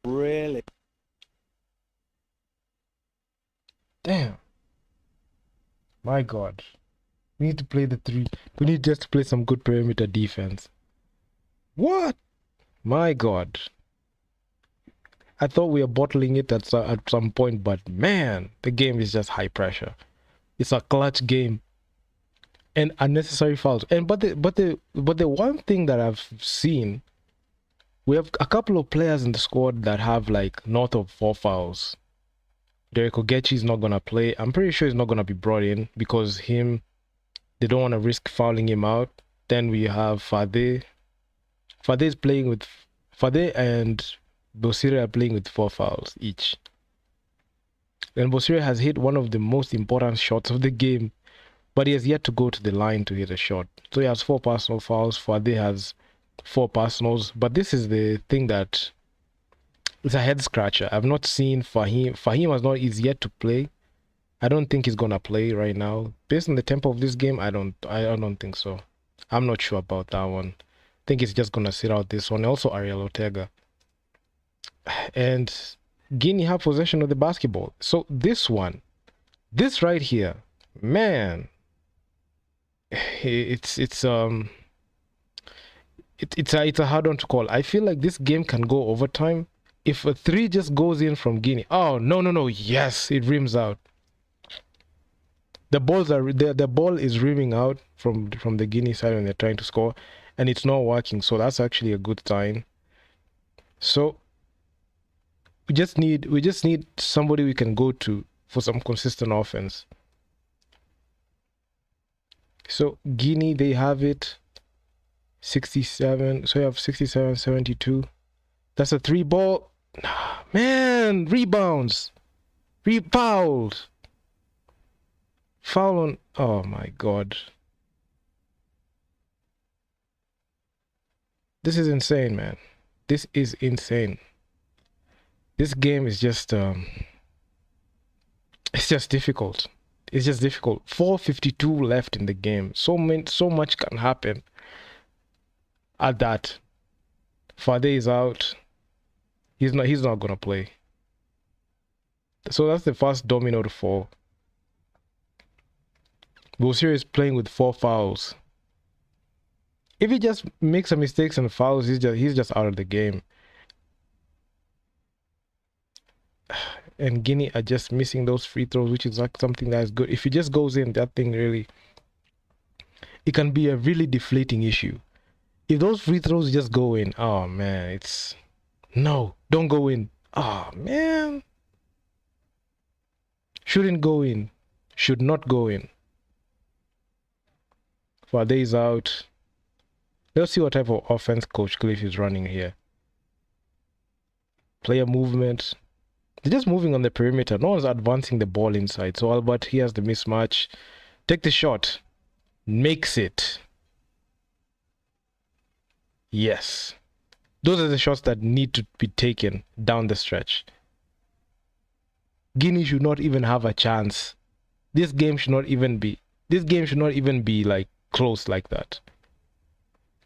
Really? Damn. My God. We need to play the 3. We need just to play some good perimeter defense. What? My God. I thought we were bottling it at some point, but man, the game is just high pressure. It's a clutch game. And unnecessary fouls. And but the one thing that I've seen, we have a couple of players in the squad that have like north of 4 fouls. Derek Ogechi is not gonna play. I'm pretty sure he's not gonna be brought in because they don't want to risk fouling him out. Then we have Fade. Fade is playing with Fade and Bosire are playing with 4 fouls each. And Bosire has hit one of the most important shots of the game, but he has yet to go to the line to hit a shot. So he has 4 personal fouls. Fade has 4 personals. But this is the thing that it's a head scratcher. I've not seen Fahim. Fahim has not is yet to play. I don't think he's gonna play right now. Based on the tempo of this game, I don't think so. I'm not sure about that one. I think he's just gonna sit out this one. Also Ariel Ortega. And Guinea have possession of the basketball. So this right here, man, it's a hard one to call. I feel like this game can go overtime if a 3 just goes in from Guinea. Oh no! Yes, it rims out. The ball is rimming out from the Guinea side when they're trying to score, and it's not working. So that's actually a good sign. So we just need somebody we can go to for some consistent offense. So Guinea, they have it 67. So you have 67, 72. That's a 3-ball. Man, rebounds. Fouled. Foul on. Oh my God. This is insane, man. This is insane. This game is just it's just difficult. It's just difficult. 4:52 left in the game. So much can happen at that. Fade is out. He's not gonna play. So that's the first domino to fall. Bosir is playing with 4 fouls. If he just makes some mistakes and fouls, he's just out of the game. And Guinea are just missing those free throws, which is like something that's good. If he just goes in, that thing really, it can be a really deflating issue. If those free throws just go in, oh man, it's no, don't go in. Oh man, shouldn't go in, should not go in. Fade is out. Let's see what type of offense Coach Cliff is running here. Player movement. They're just moving on the perimeter. No one's advancing the ball inside. So Albert, he has the mismatch. Take the shot. Makes it. Yes. Those are the shots that need to be taken down the stretch. Guinea should not even have a chance. This game should not even be like close like that.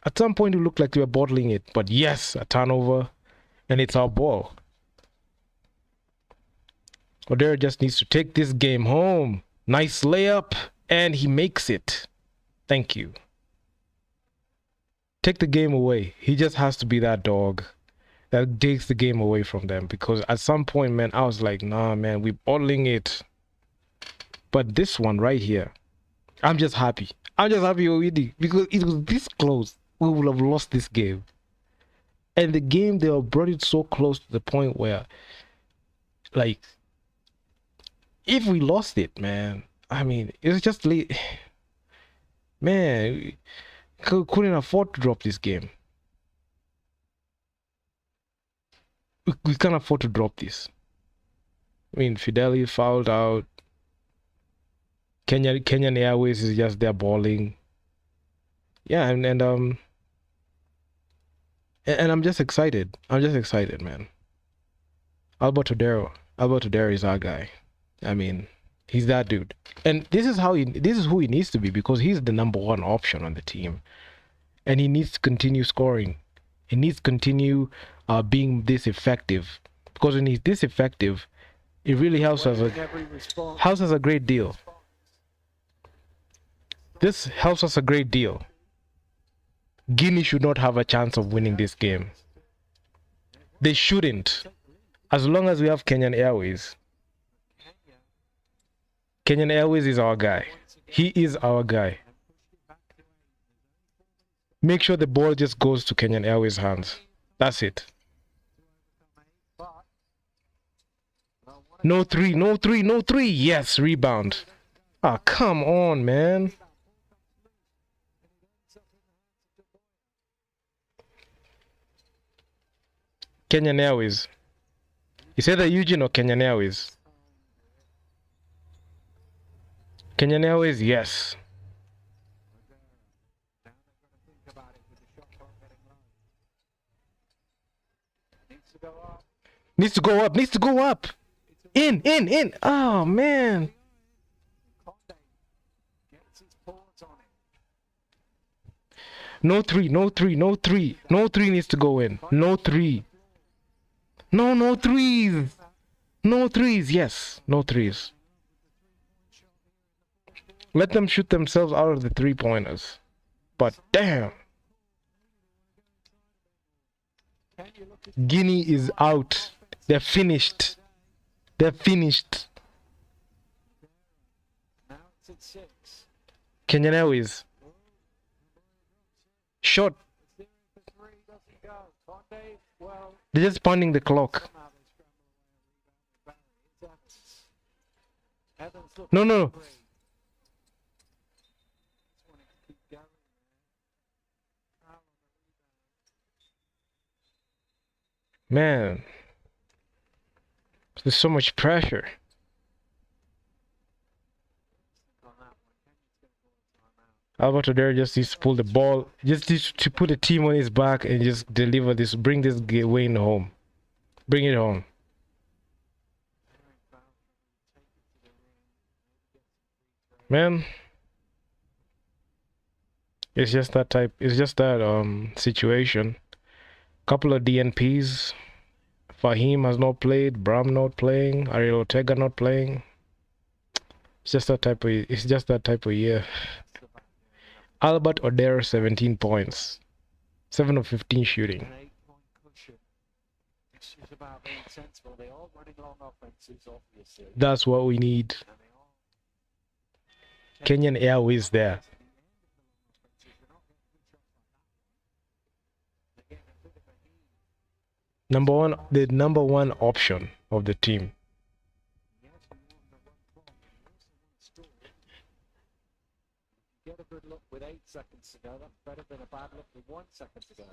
At some point it looked like we were bottling it. But yes, a turnover. And it's our ball. Odera just needs to take this game home. Nice layup. And he makes it. Thank you. Take the game away. He just has to be that dog that takes the game away from them. Because at some point, man, I was like, nah, man, we're bottling it. But this one right here, I'm just happy. I'm just happy already. Because it was this close. We would have lost this game. And the game, they brought it so close to the point where, like, if we lost it, man, I mean, it was just late. Man, couldn't afford to drop this game. We can't afford to drop this. I mean, Fidelity fouled out. Kenyan Airways is just there balling. Yeah, and I'm just excited. I'm just excited, man. Albert Odero is our guy. I mean, he's that dude. And this is who he needs to be, because he's the number 1 option on the team. And he needs to continue scoring. He needs to continue being this effective. Because when he's this effective, it really helps us a great deal. This helps us a great deal. Guinea should not have a chance of winning this game. They shouldn't. As long as we have Kenyan Airways. Kenyan Airways is our guy. He is our guy. Make sure the ball just goes to Kenyan Airways' hands. That's it. No three, no three, no three. Yes, rebound. Ah, come on, man. Kenyan Airways. Is either Eugene or Kenyan Airways? Kenyan Airways, yes. Needs to go up, needs to go up. In. Oh, man. No three. No three needs to go in. No three. No threes. No threes, yes. No threes. Let them shoot themselves out of the 3-pointers. But damn. Guinea is out. They're finished. They're finished. Kenyan Airways. Shot. They're just pounding the clock. look No, no. free. Just wanting to keep going there. Foul on the rebound. Man, there's so much pressure. On that one, Kenya's going to call a timeout. Alberto there just needs to pull the ball, just needs to put the team on his back and just deliver this, bring this win home. Bring it home. Man, it's just that type, it's just that situation. Couple of DNPs. Fahim has not played, Bram not playing, Ariel Ortega not playing. It's just that type of year. Albert Odero 17 points. 7 of 15 shooting. An 8-point cushion. It's just about being sensible. They're all running long offenses, obviously. That's what we need. And they all Kenyan Airways there. The number one option of the team. Get a good look with 8 seconds to go. That's better than a bad look with 1 second to go.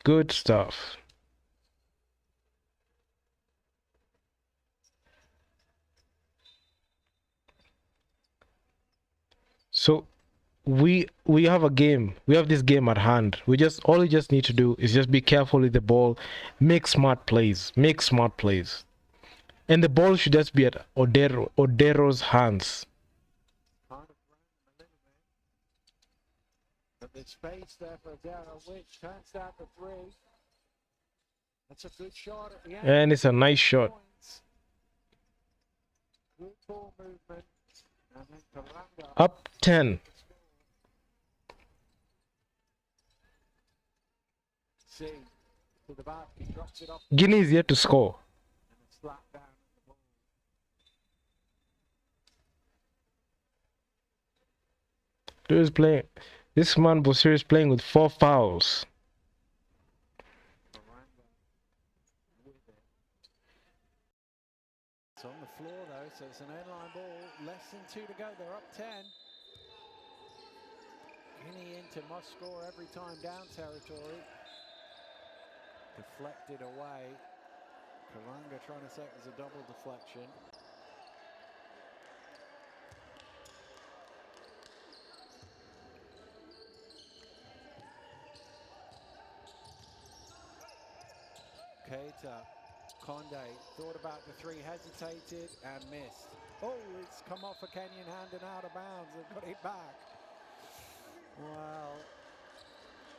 Good stuff. So we have a game. We have this game at hand. All we just need to do is just be careful with the ball, make smart plays. And the ball should just be at Odero's hands. Kind of random a little bit. But there's space there for Odero, which turns down for 3. That's a good shot at the end. And it's a nice shot. Points. Good ball movement. And then Karanga. Up 10. See, to the back, he drops it off. Guinea is yet to score. And it's flat down on the ball. This man Bosir is playing with 4 fouls. Karanga with it. It's on the floor though, so it's an end-line ball. Less than 2 to go. They're up 10. Guinea into must score every time down territory. Deflected away. Karanga trying to set as a double deflection. Keita, Conde thought about the 3, hesitated and missed. Oh, it's come off a Kenyan hand and out of bounds. They've got it back. Well,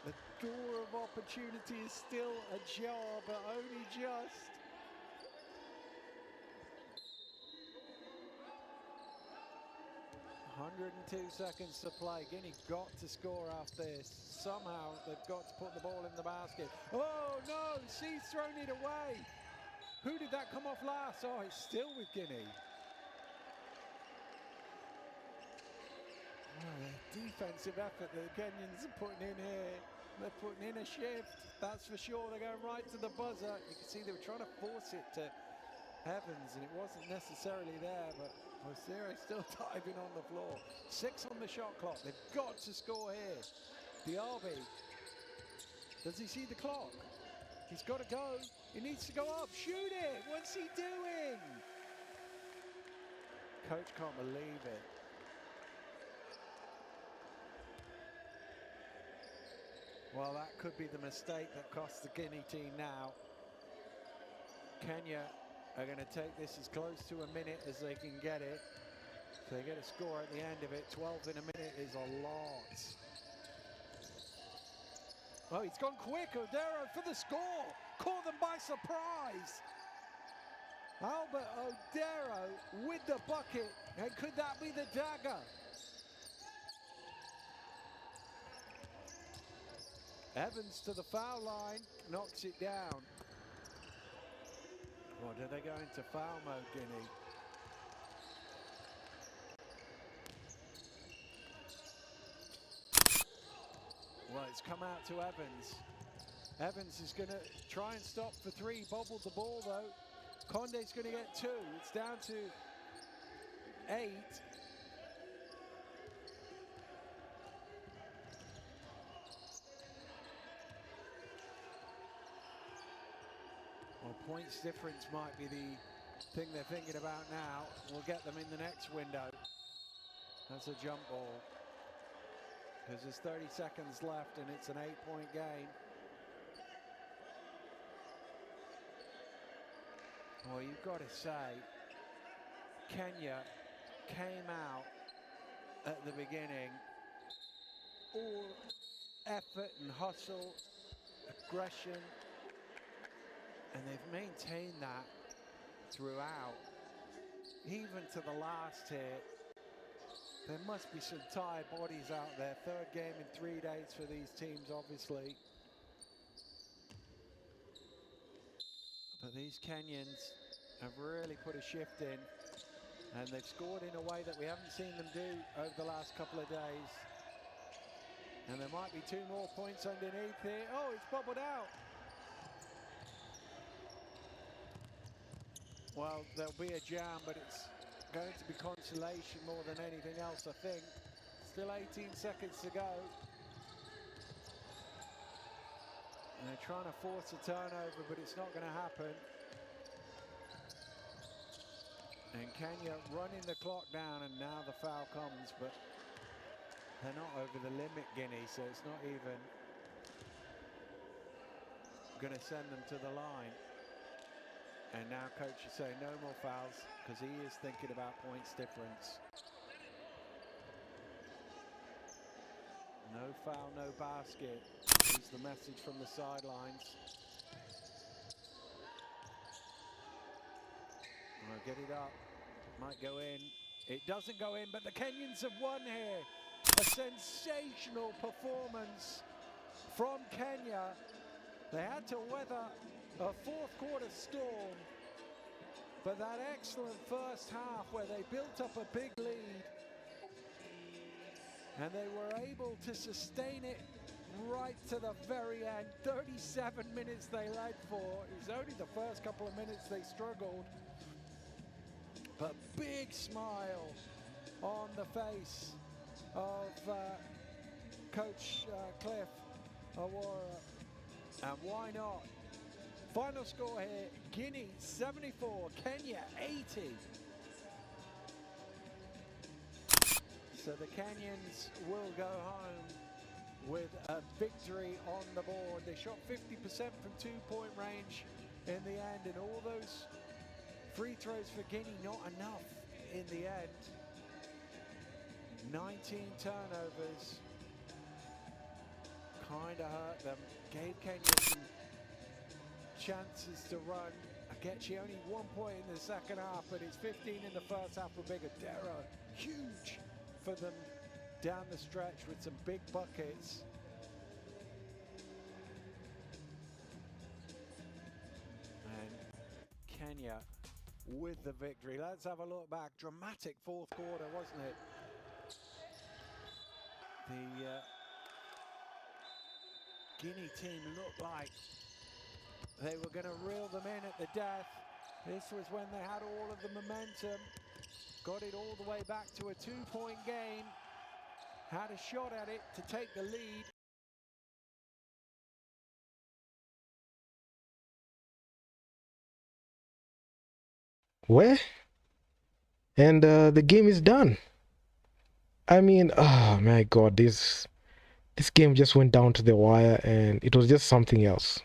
the door of opportunity is still ajar, but only just. .102 seconds to play. Guinea got to score after this. Somehow they've got to put the ball in the basket. Oh no, she's thrown it away. Who did that come off last? Oh, it's still with Guinea. Oh, the defensive effort that the Kenyans are putting in here. They're putting in a shift, that's for sure. They're going right to the buzzer. You can see they were trying to force it to Evans, and it wasn't necessarily there, but Osiro still diving on the floor. 6 on the shot clock. They've got to score here. Diaby, does he see the clock? He's got to go. He needs to go up. Shoot it. What's he doing? Coach can't believe it. Well, that could be the mistake that costs the Guinea team now. Kenya are going to take this as close to a minute as they can get it. So they get a score at the end of it. 12 in a minute is a lot. Oh, he's gone quick. Odero for the score. Caught them by surprise. Albert Odero with the bucket. And could that be the dagger? Evans to the foul line, knocks it down. Or do they go into foul mode, Guinea? Well, it's come out to Evans. Evans is going to try and stop for 3, bobbled the ball though. Conde's going to get 2. It's down to 8. Well, points difference might be the thing they're thinking about now. We'll get them in the next window. That's a jump ball. Because there's 30 seconds left and it's an 8-point game. Well, you've got to say, Kenya came out at the beginning, all effort and hustle, aggression, and they've maintained that throughout, even to the last hit. There must be some tired bodies out there. Third game in 3 days for these teams, obviously. But these Kenyans have really put a shift in, and they've scored in a way that we haven't seen them do over the last couple of days. And there might be 2 more points underneath here. Oh, it's bubbled out. Well, there'll be a jam, but it's going to be consolation more than anything else, I think. Still 18 seconds to go. And they're trying to force a turnover, but it's not going to happen. And Kenya running the clock down, and now the foul comes, but they're not over the limit, Guinea, so it's not even going to send them to the line. And now coach is saying no more fouls because he is thinking about points difference. No foul, no basket is the message from the sidelines. I'll get it up. Might go in. It doesn't go in, but the Kenyans have won here. A sensational performance from Kenya. They had to weather a fourth-quarter storm, but that excellent first half where they built up a big lead and they were able to sustain it right to the very end. 37 minutes they led for. It was only the first couple of minutes they struggled, but big smile on the face of Coach Cliff Awara. And why not? Final score here, Guinea 74, Kenya 80. So the Kenyans will go home with a victory on the board. They shot 50% from 2-point range in the end, and all those free throws for Guinea, not enough in the end. 19 turnovers kind of hurt them, gave Kenya some chances to run. Agechi only 1 point in the second half, but it's 15 in the first half for Bigadera. Huge for them down the stretch with some big buckets. And Kenya with the victory. Let's have a look back. Dramatic fourth quarter, wasn't it? The Guinea team looked like they were going to reel them in at the death. This was when they had all of the momentum, got it all the way back to a 2-point game, had a shot at it to take the lead. Where? And the game is done. I mean, oh my God, this game just went down to the wire, and it was just something else.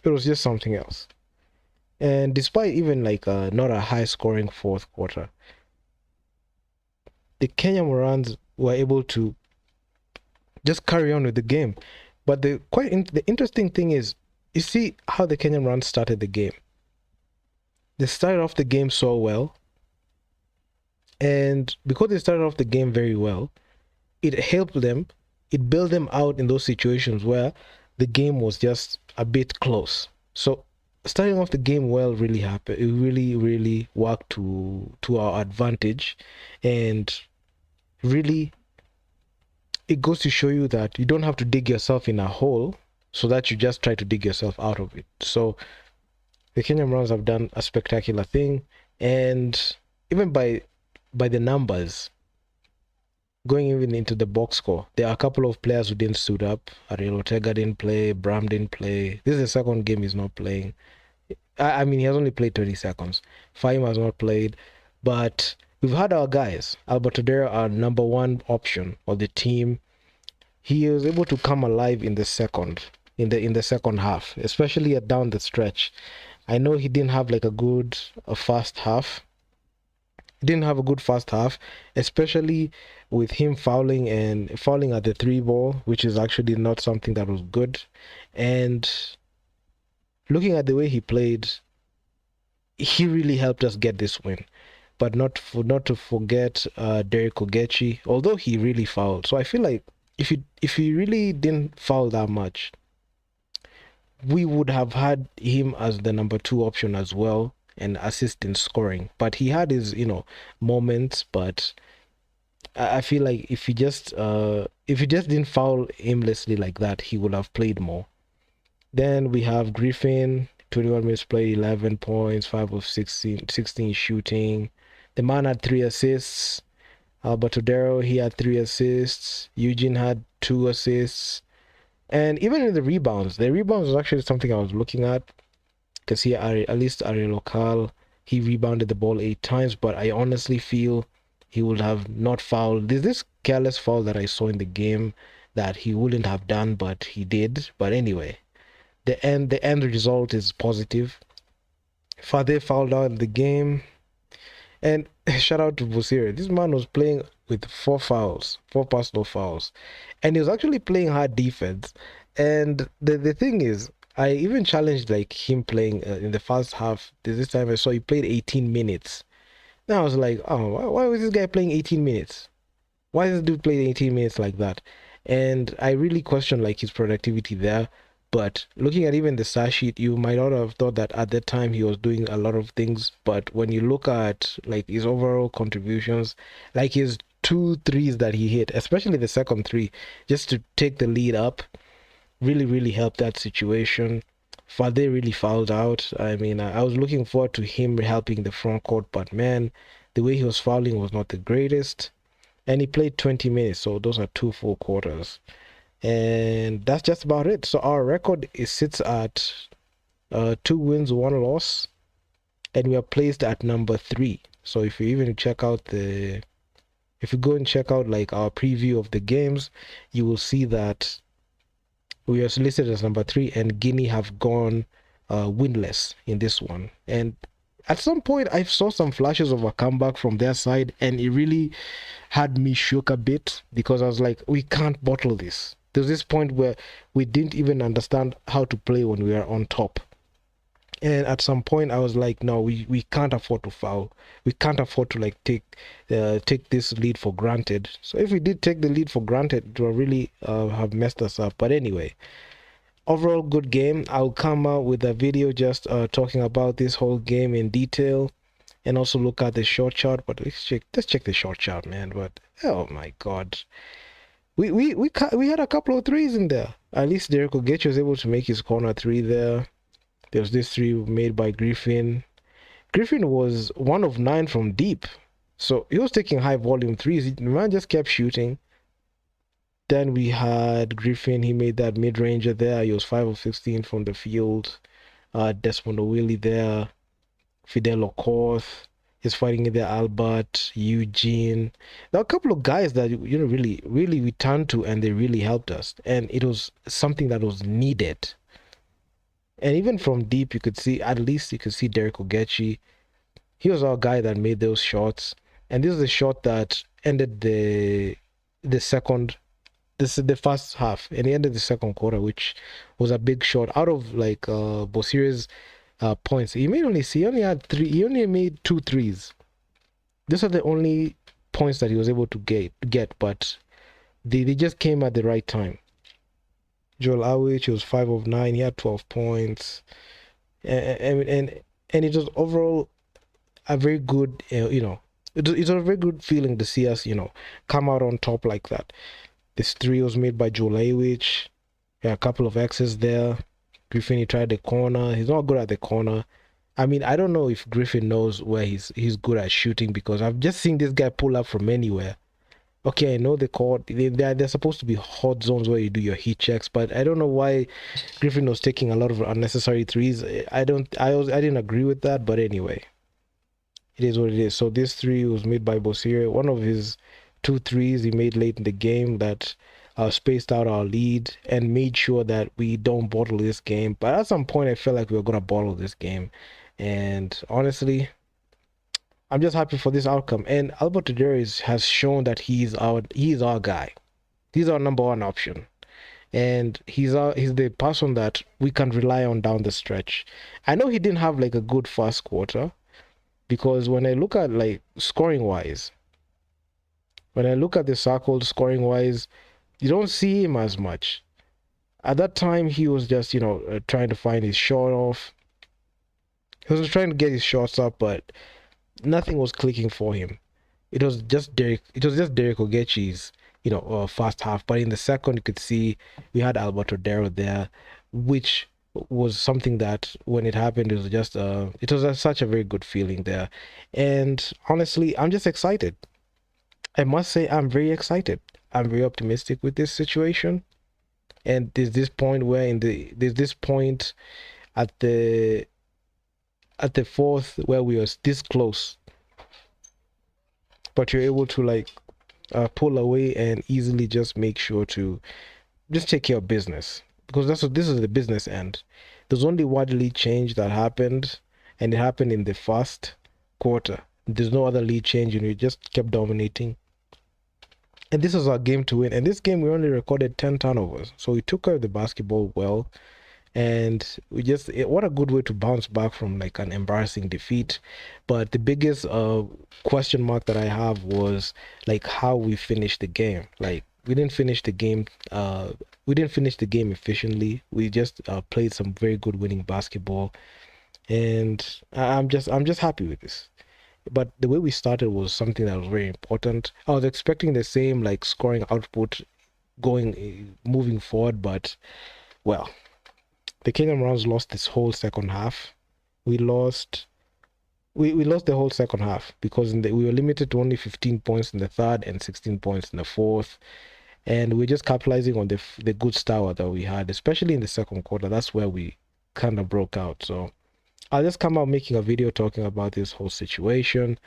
It was just something else. And despite even like not a high-scoring fourth quarter, the Kenya Morans were able to just carry on with the game. But the interesting thing is, you see how the Kenya Morans started the game. They started off the game so well, and because they started off the game very well, it helped them. It built them out in those situations where the game was just a bit close. So starting off the game well really happened. It really worked to our advantage, and really it goes to show you that you don't have to dig yourself in a hole so that you just try to dig yourself out of it. So The Kenyan Browns have done a spectacular thing, and even by the numbers, going even into the box score, there are a couple of players who didn't suit up. Ariel Ortega didn't play, Bram didn't play. This is the second game he's not playing. I mean, he has only played 20 seconds. Fahim has not played, but we've had our guys. Alberto Dera, our number one option of the team. He was able to come alive in the second half, especially down the stretch. I know he didn't have like a first half. He didn't have a good first half, especially with him fouling at the 3 ball, which is actually not something that was good. And looking at the way he played, he really helped us get this win. But not to forget Derek Ogechi, although he really fouled. So I feel like if he really didn't foul that much, we would have had him as the number 2 option as well and assist in scoring. But he had his moments, but I feel like if he just didn't foul aimlessly like that, he would have played more. Then we have Griffin, 21 minutes played, 11 points, 5 of 16 shooting. The man had 3 assists. Alberto Dero, he had 3 assists. Eugene had 2 assists. And even in the rebounds was actually something I was looking at, because he, at least Ariel Local, he rebounded the ball 8 times, but I honestly feel he would have not fouled. There's this careless foul that I saw in the game that he wouldn't have done, but he did. But anyway, the end result is positive. Fade fouled out in the game. And shout out to Busiri. This man was playing with 4 personal fouls. And he was actually playing hard defense. And the thing is, I even challenged like him playing in the first half. This time I saw he played 18 minutes. Then I was like, oh, why was this guy playing 18 minutes? Why is this dude playing 18 minutes like that? And I really questioned like his productivity there. But looking at even the stat sheet, you might not have thought that at that time he was doing a lot of things. But when you look at like his overall contributions, like his 2 threes that he hit, especially the second 3, just to take the lead up, really helped that situation. Fade really fouled out. I mean, I was looking forward to him helping the front court, but man, the way he was fouling was not the greatest. And he played 20 minutes, so those are 2 full quarters. And that's just about it. So our record sits at 2 wins, 1 loss, and we are placed at number 3. So if you even check out if you go and check out like our preview of the games, you will see that we are listed as number 3, and Guinea have gone winless in this one. And at some point, I saw some flashes of a comeback from their side, and it really had me shook a bit, because I was like, we can't bottle this. There's this point where we didn't even understand how to play when we are on top. And at some point I was like, no, we can't afford to foul. We can't afford to like take this lead for granted. So if we did take the lead for granted, it would really have messed us up. But anyway, overall good game. I'll come out with a video just talking about this whole game in detail, and also look at the short chart. But let's check the short chart, man. But oh my god, we had a couple of threes in there. At least Derek Ogechi was able to make his corner 3 there. There was this 3 made by Griffin. Griffin was 1 of 9 from deep, so he was taking high volume 3s. The man just kept shooting. Then we had Griffin. He made that mid-ranger there. He was 5 of 16 from the field. Desmond O'Willy there. Fidel Okoth is fighting in there. Albert, Eugene. There are a couple of guys that really we turned to, and they really helped us. And it was something that was needed. And even from deep, you could see Derek Ogechi. He was our guy that made those shots. And this is the shot that ended the second. This is the first half, and he ended the second quarter, which was a big shot. Out of like Bosiri's points, he only made 2 threes. These are the only points that he was able to get, but they just came at the right time. Joel Awich, he was 5 of 9. He had 12 points, and it was overall a very good, it was a very good feeling to see us, come out on top like that. This 3 was made by Joel Awich. Yeah, a couple of X's there. Griffin, he tried the corner. He's not good at the corner. I mean, I don't know if Griffin knows where he's good at shooting, because I've just seen this guy pull up from anywhere. Okay, I know the court. They're supposed to be hot zones where you do your heat checks, but I don't know why Griffin was taking a lot of unnecessary threes. I didn't agree with that, but anyway, it is what it is. So this three was made by Bosir. One of his two threes he made late in the game that spaced out our lead and made sure that we don't bottle this game. But at some point, I felt like we were gonna bottle this game, and honestly, I'm just happy for this outcome. And Alberto Darius has shown that he's our guy. He's our number one option, and he's the person that we can rely on down the stretch. I know he didn't have like a good first quarter, because when I look at like scoring wise, when I look at the circle scoring wise, you don't see him as much. At that time, he was just trying to find his shot off. He was trying to get his shots up, but nothing was clicking for him. It was just Derek Ogechi's first half, but in the second you could see we had Alberto Darrow there, which was something that when it happened it was such a very good feeling there. And honestly, I'm just excited. I must say I'm very excited. I'm very optimistic with this situation. And there's this point at the fourth where we were this close, but you're able to like pull away and easily just make sure to just take care of business, because this is the business end. There's only one lead change that happened, and it happened in the first quarter. There's no other lead change, and we just kept dominating. And this is our game to win. And this game we only recorded 10 turnovers, so we took care of the basketball well. And what a good way to bounce back from like an embarrassing defeat. But the biggest question mark that I have was like how we finished the game. Like we didn't finish the game efficiently. We just played some very good winning basketball, and I'm just happy with this. But the way we started was something that was very important. I was expecting the same like scoring output moving forward, but well, the Kingdom Rounds lost this whole second half. We lost the whole second half because we were limited to only 15 points in the third and 16 points in the fourth. And we're just capitalizing on the good start that we had, especially in the second quarter. That's where we kind of broke out. So I'll just come out making a video talking about this whole situation.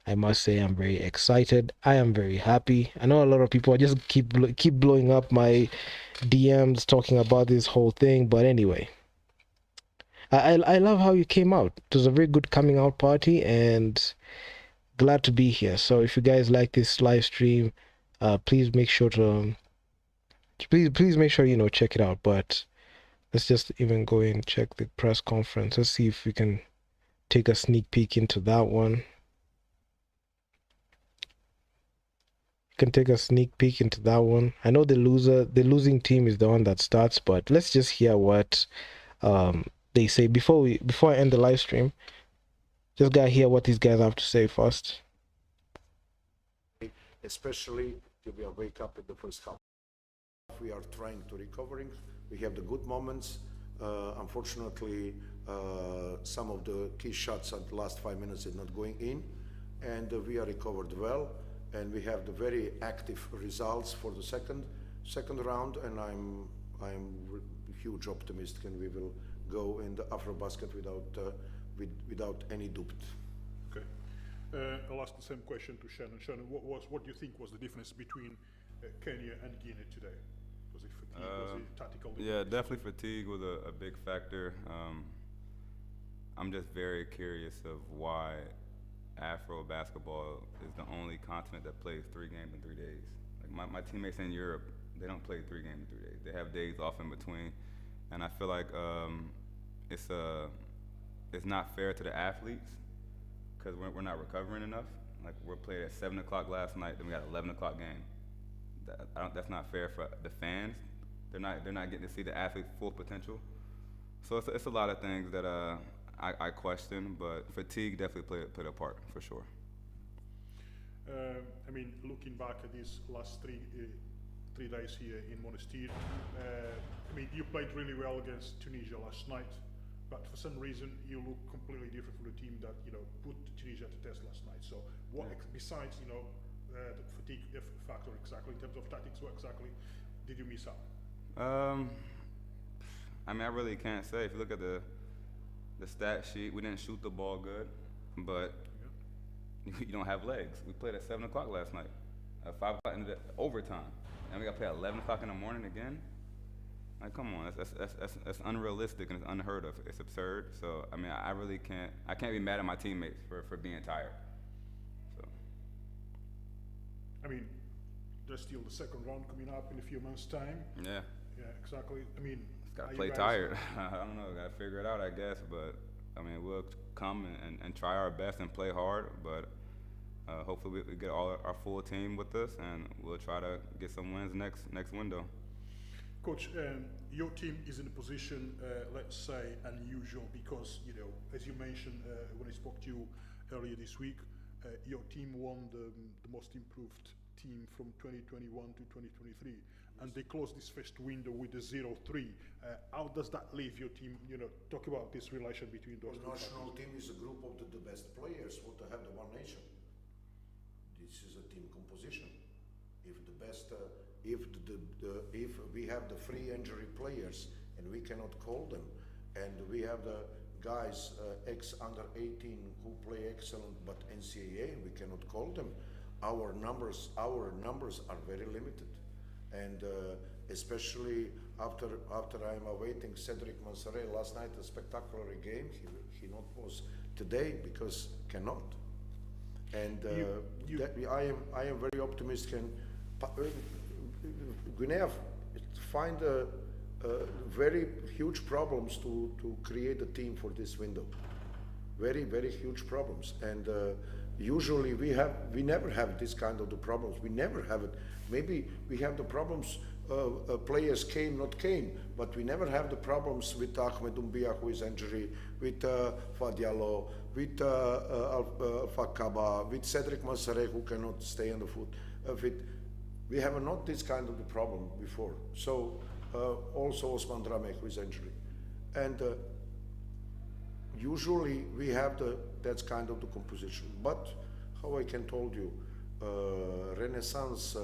I must say I'm very excited. I am very happy. I know a lot of people just keep blowing up my DMs talking about this whole thing, but anyway, I love how you came out. It was a very good coming out party, and glad to be here. So if you guys like this live stream, please make sure to please make sure check it out. But let's just even go and check the press conference. Let's see if we can take a sneak peek into that one. Can take a sneak peek into that one. I know the losing team is the one that starts, but let's just hear what they say before I end the live stream. Just gotta hear what these guys have to say first. Especially if we wake up in the first half. We are trying to recovering. We have the good moments. Unfortunately, some of the key shots at the last 5 minutes is not going in, and we are recovered well. And we have the very active results for the second round, and I'm huge optimist, and we will go in the Afrobasket without any doubt. Okay, I'll ask the same question to Shannon. Shannon, what do you think was the difference between Kenya and Guinea today? Was it fatigue? Was it tactical? Yeah, definitely fatigue was a big factor. I'm just very curious of why Afro basketball is the only continent that plays 3 games in 3 days. Like my teammates in Europe, they don't play 3 games in 3 days. They have days off in between, and I feel like it's not fair to the athletes because we're not recovering enough. Like we're played at 7 o'clock last night, then we got an 11 o'clock game. That's not fair for the fans. They're not getting to see the athlete's full potential. So it's a lot of things that I question, but fatigue definitely played a part for sure. I mean, looking back at these last three days here in Monastir, I mean, you played really well against Tunisia last night. but for some reason you look completely different from the team that put Tunisia to test last night. So what besides the fatigue factor exactly in terms of tactics, what exactly did you miss out? I mean, I really can't say. If you look at the stat sheet, we didn't shoot the ball good, but you don't have legs. We played at 7 o'clock last night, 5 o'clock in the overtime, and we got to play at 11 o'clock in the morning again. Like, come on, that's unrealistic and it's unheard of. It's absurd. So, I mean, I really can't. I can't be mad at my teammates for being tired. So, I mean, there's still the second round coming up in a few months' time. yeah, Yeah, exactly. I mean, just gotta are play you guys- tired. I don't know. Gotta figure it out, I guess. But I mean, we'll come and try our best and play hard. But hopefully we get all our full team with us, and we'll try to get some wins next window. Coach, your team is in a position, let's say, unusual because, as you mentioned when I spoke to you earlier this week, your team won the most improved team from 2021 to 2023, and they closed this first window with a 0-3. How does that leave your team? Talk about this relation between those The two. national team is a group of the best players who to have the one nation. This is a team composition. If the best, if we have the free injury players and we cannot call them, and we have the guys ex under 18 who play excellent but NCAA, we cannot call them. Our numbers are very limited, and especially after I'm awaiting Cedric Mansoret last night, a spectacular game. He not was today because cannot. And I am very optimistic. And Guinea find very huge problems to create a team for this window. Very, very huge problems. And usually we never have this kind of the problems. We never have it. Maybe we have the problems. Players came, not came, but we never have the problems with Ahmed Umbia, who is injured, with Fadialo, with Fakaba, with Cedric Mansoret, who cannot stay on the foot. We have not this kind of the problem before. So also Osman Drame, who is injured, and usually we have that's kind of the composition. But how I can told you, renaissance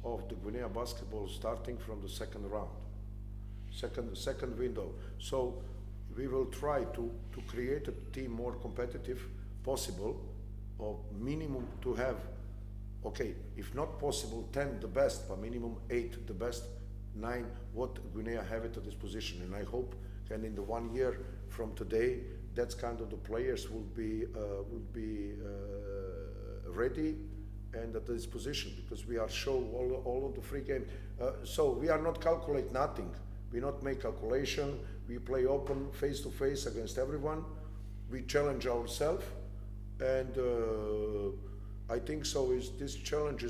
of the Guinea basketball starting from the second round, second window. So we will try to create a team more competitive possible, or minimum to have, okay, if not possible 10 the best, but minimum 8 the best, 9 what Guinea have at this position. And I hope, and in the 1 year from today, that's kind of the players will be ready and at this position, because we are show all of the free game. So we are not calculate nothing. We not make calculation. We play open, face to face against everyone. We challenge ourselves, and I think so. This challenge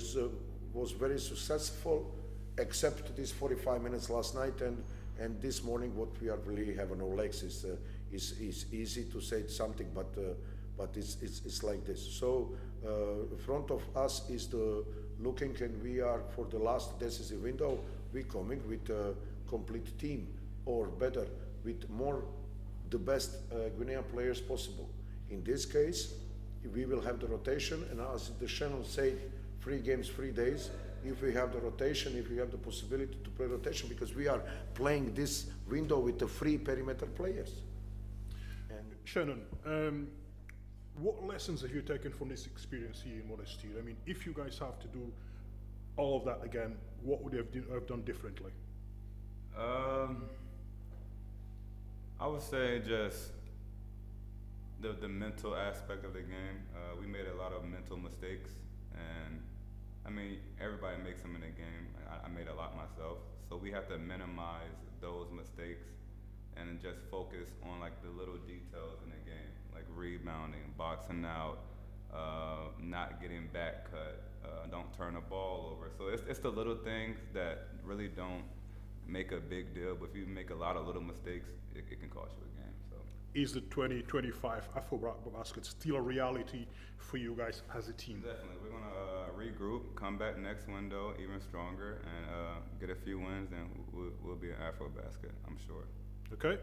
was very successful, except this 45 minutes last night and this morning. What we are really having no legs is easy to say something, but it's like this. So in front of us is the looking, and we are for the last decisive window. We coming with a complete team, or better, with more the best Guinean players possible. In this case, we will have the rotation, and as the Shannon said, 3 games, 3 days. If we have the rotation, if we have the possibility to play rotation, because we are playing this window with the free perimeter players. And Shannon, what lessons have you taken from this experience here in Monastir? I mean, if you guys have to do all of that again, what would you have done differently? I would say just the mental aspect of the game. We made a lot of mental mistakes, and I mean, everybody makes them in the game. I made a lot myself, so we have to minimize those mistakes and just focus on like the little details in the game, like rebounding, boxing out, not getting back cut, don't turn the ball over. So it's the little things that really don't make a big deal, but if you make a lot of little mistakes, it can cost you a game. So is the 2025 AfroBasket still a reality for you guys as a team? definitely, we're gonna regroup, come back next window even stronger, and get a few wins, and we'll be an AfroBasket, I'm sure. Okay,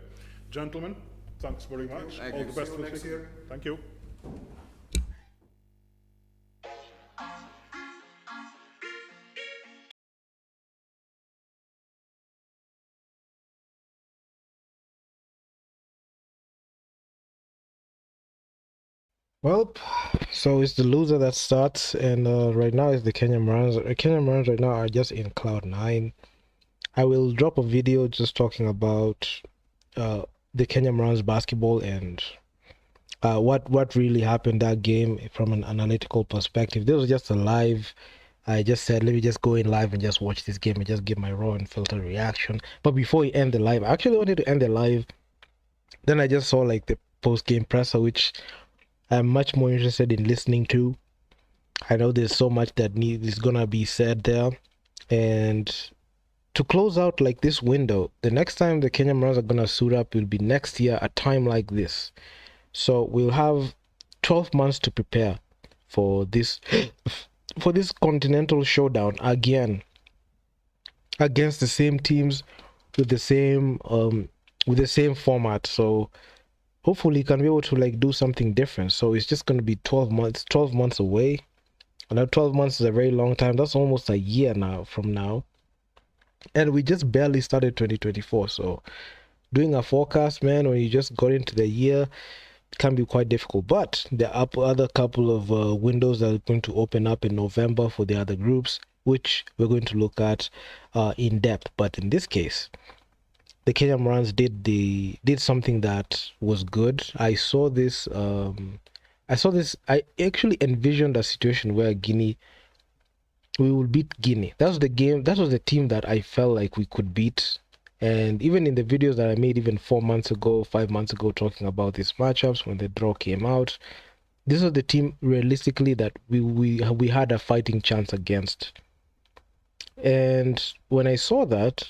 gentlemen, Thanks very much. Thank All you. the best See for you the next season. year. Thank you. Well, so it's the loser that starts, and right now it's the Kenya Marans. Kenya Marans right now are just in cloud nine. I will drop a video just talking about uh, the Kenya Marans basketball and what really happened that game from an analytical perspective. This was just a live. I just said, let me just go in live and just watch this game and just give my raw and filtered reaction. But before we end the live, I actually wanted to end the live. Then I just saw like the post game presser, which I'm much more interested in listening to. I know there's so much that is gonna be said there. And to close out like this window, the next time the Kenya Marines are gonna suit up will be next year at a time like this. So we'll have 12 months to prepare for this for this continental showdown again against the same teams with the same format. So hopefully you can be able to like do something different. So it's just going to be 12 months away. I know 12 months is a very long time. That's almost a year now from now. And we just barely started 2024. So doing a forecast, man, when you just got into the year, can be quite difficult. But there are other couple of windows that are going to open up in November for the other groups, which we're going to look at in depth. But in this case, the Kenya Marans did something that was good. I actually envisioned a situation where we will beat Guinea. That was the game. That was the team that I felt like we could beat. And even in the videos that I made even 4 months ago, 5 months ago, talking about these matchups when the draw came out, this was the team realistically that we had a fighting chance against. And when I saw that,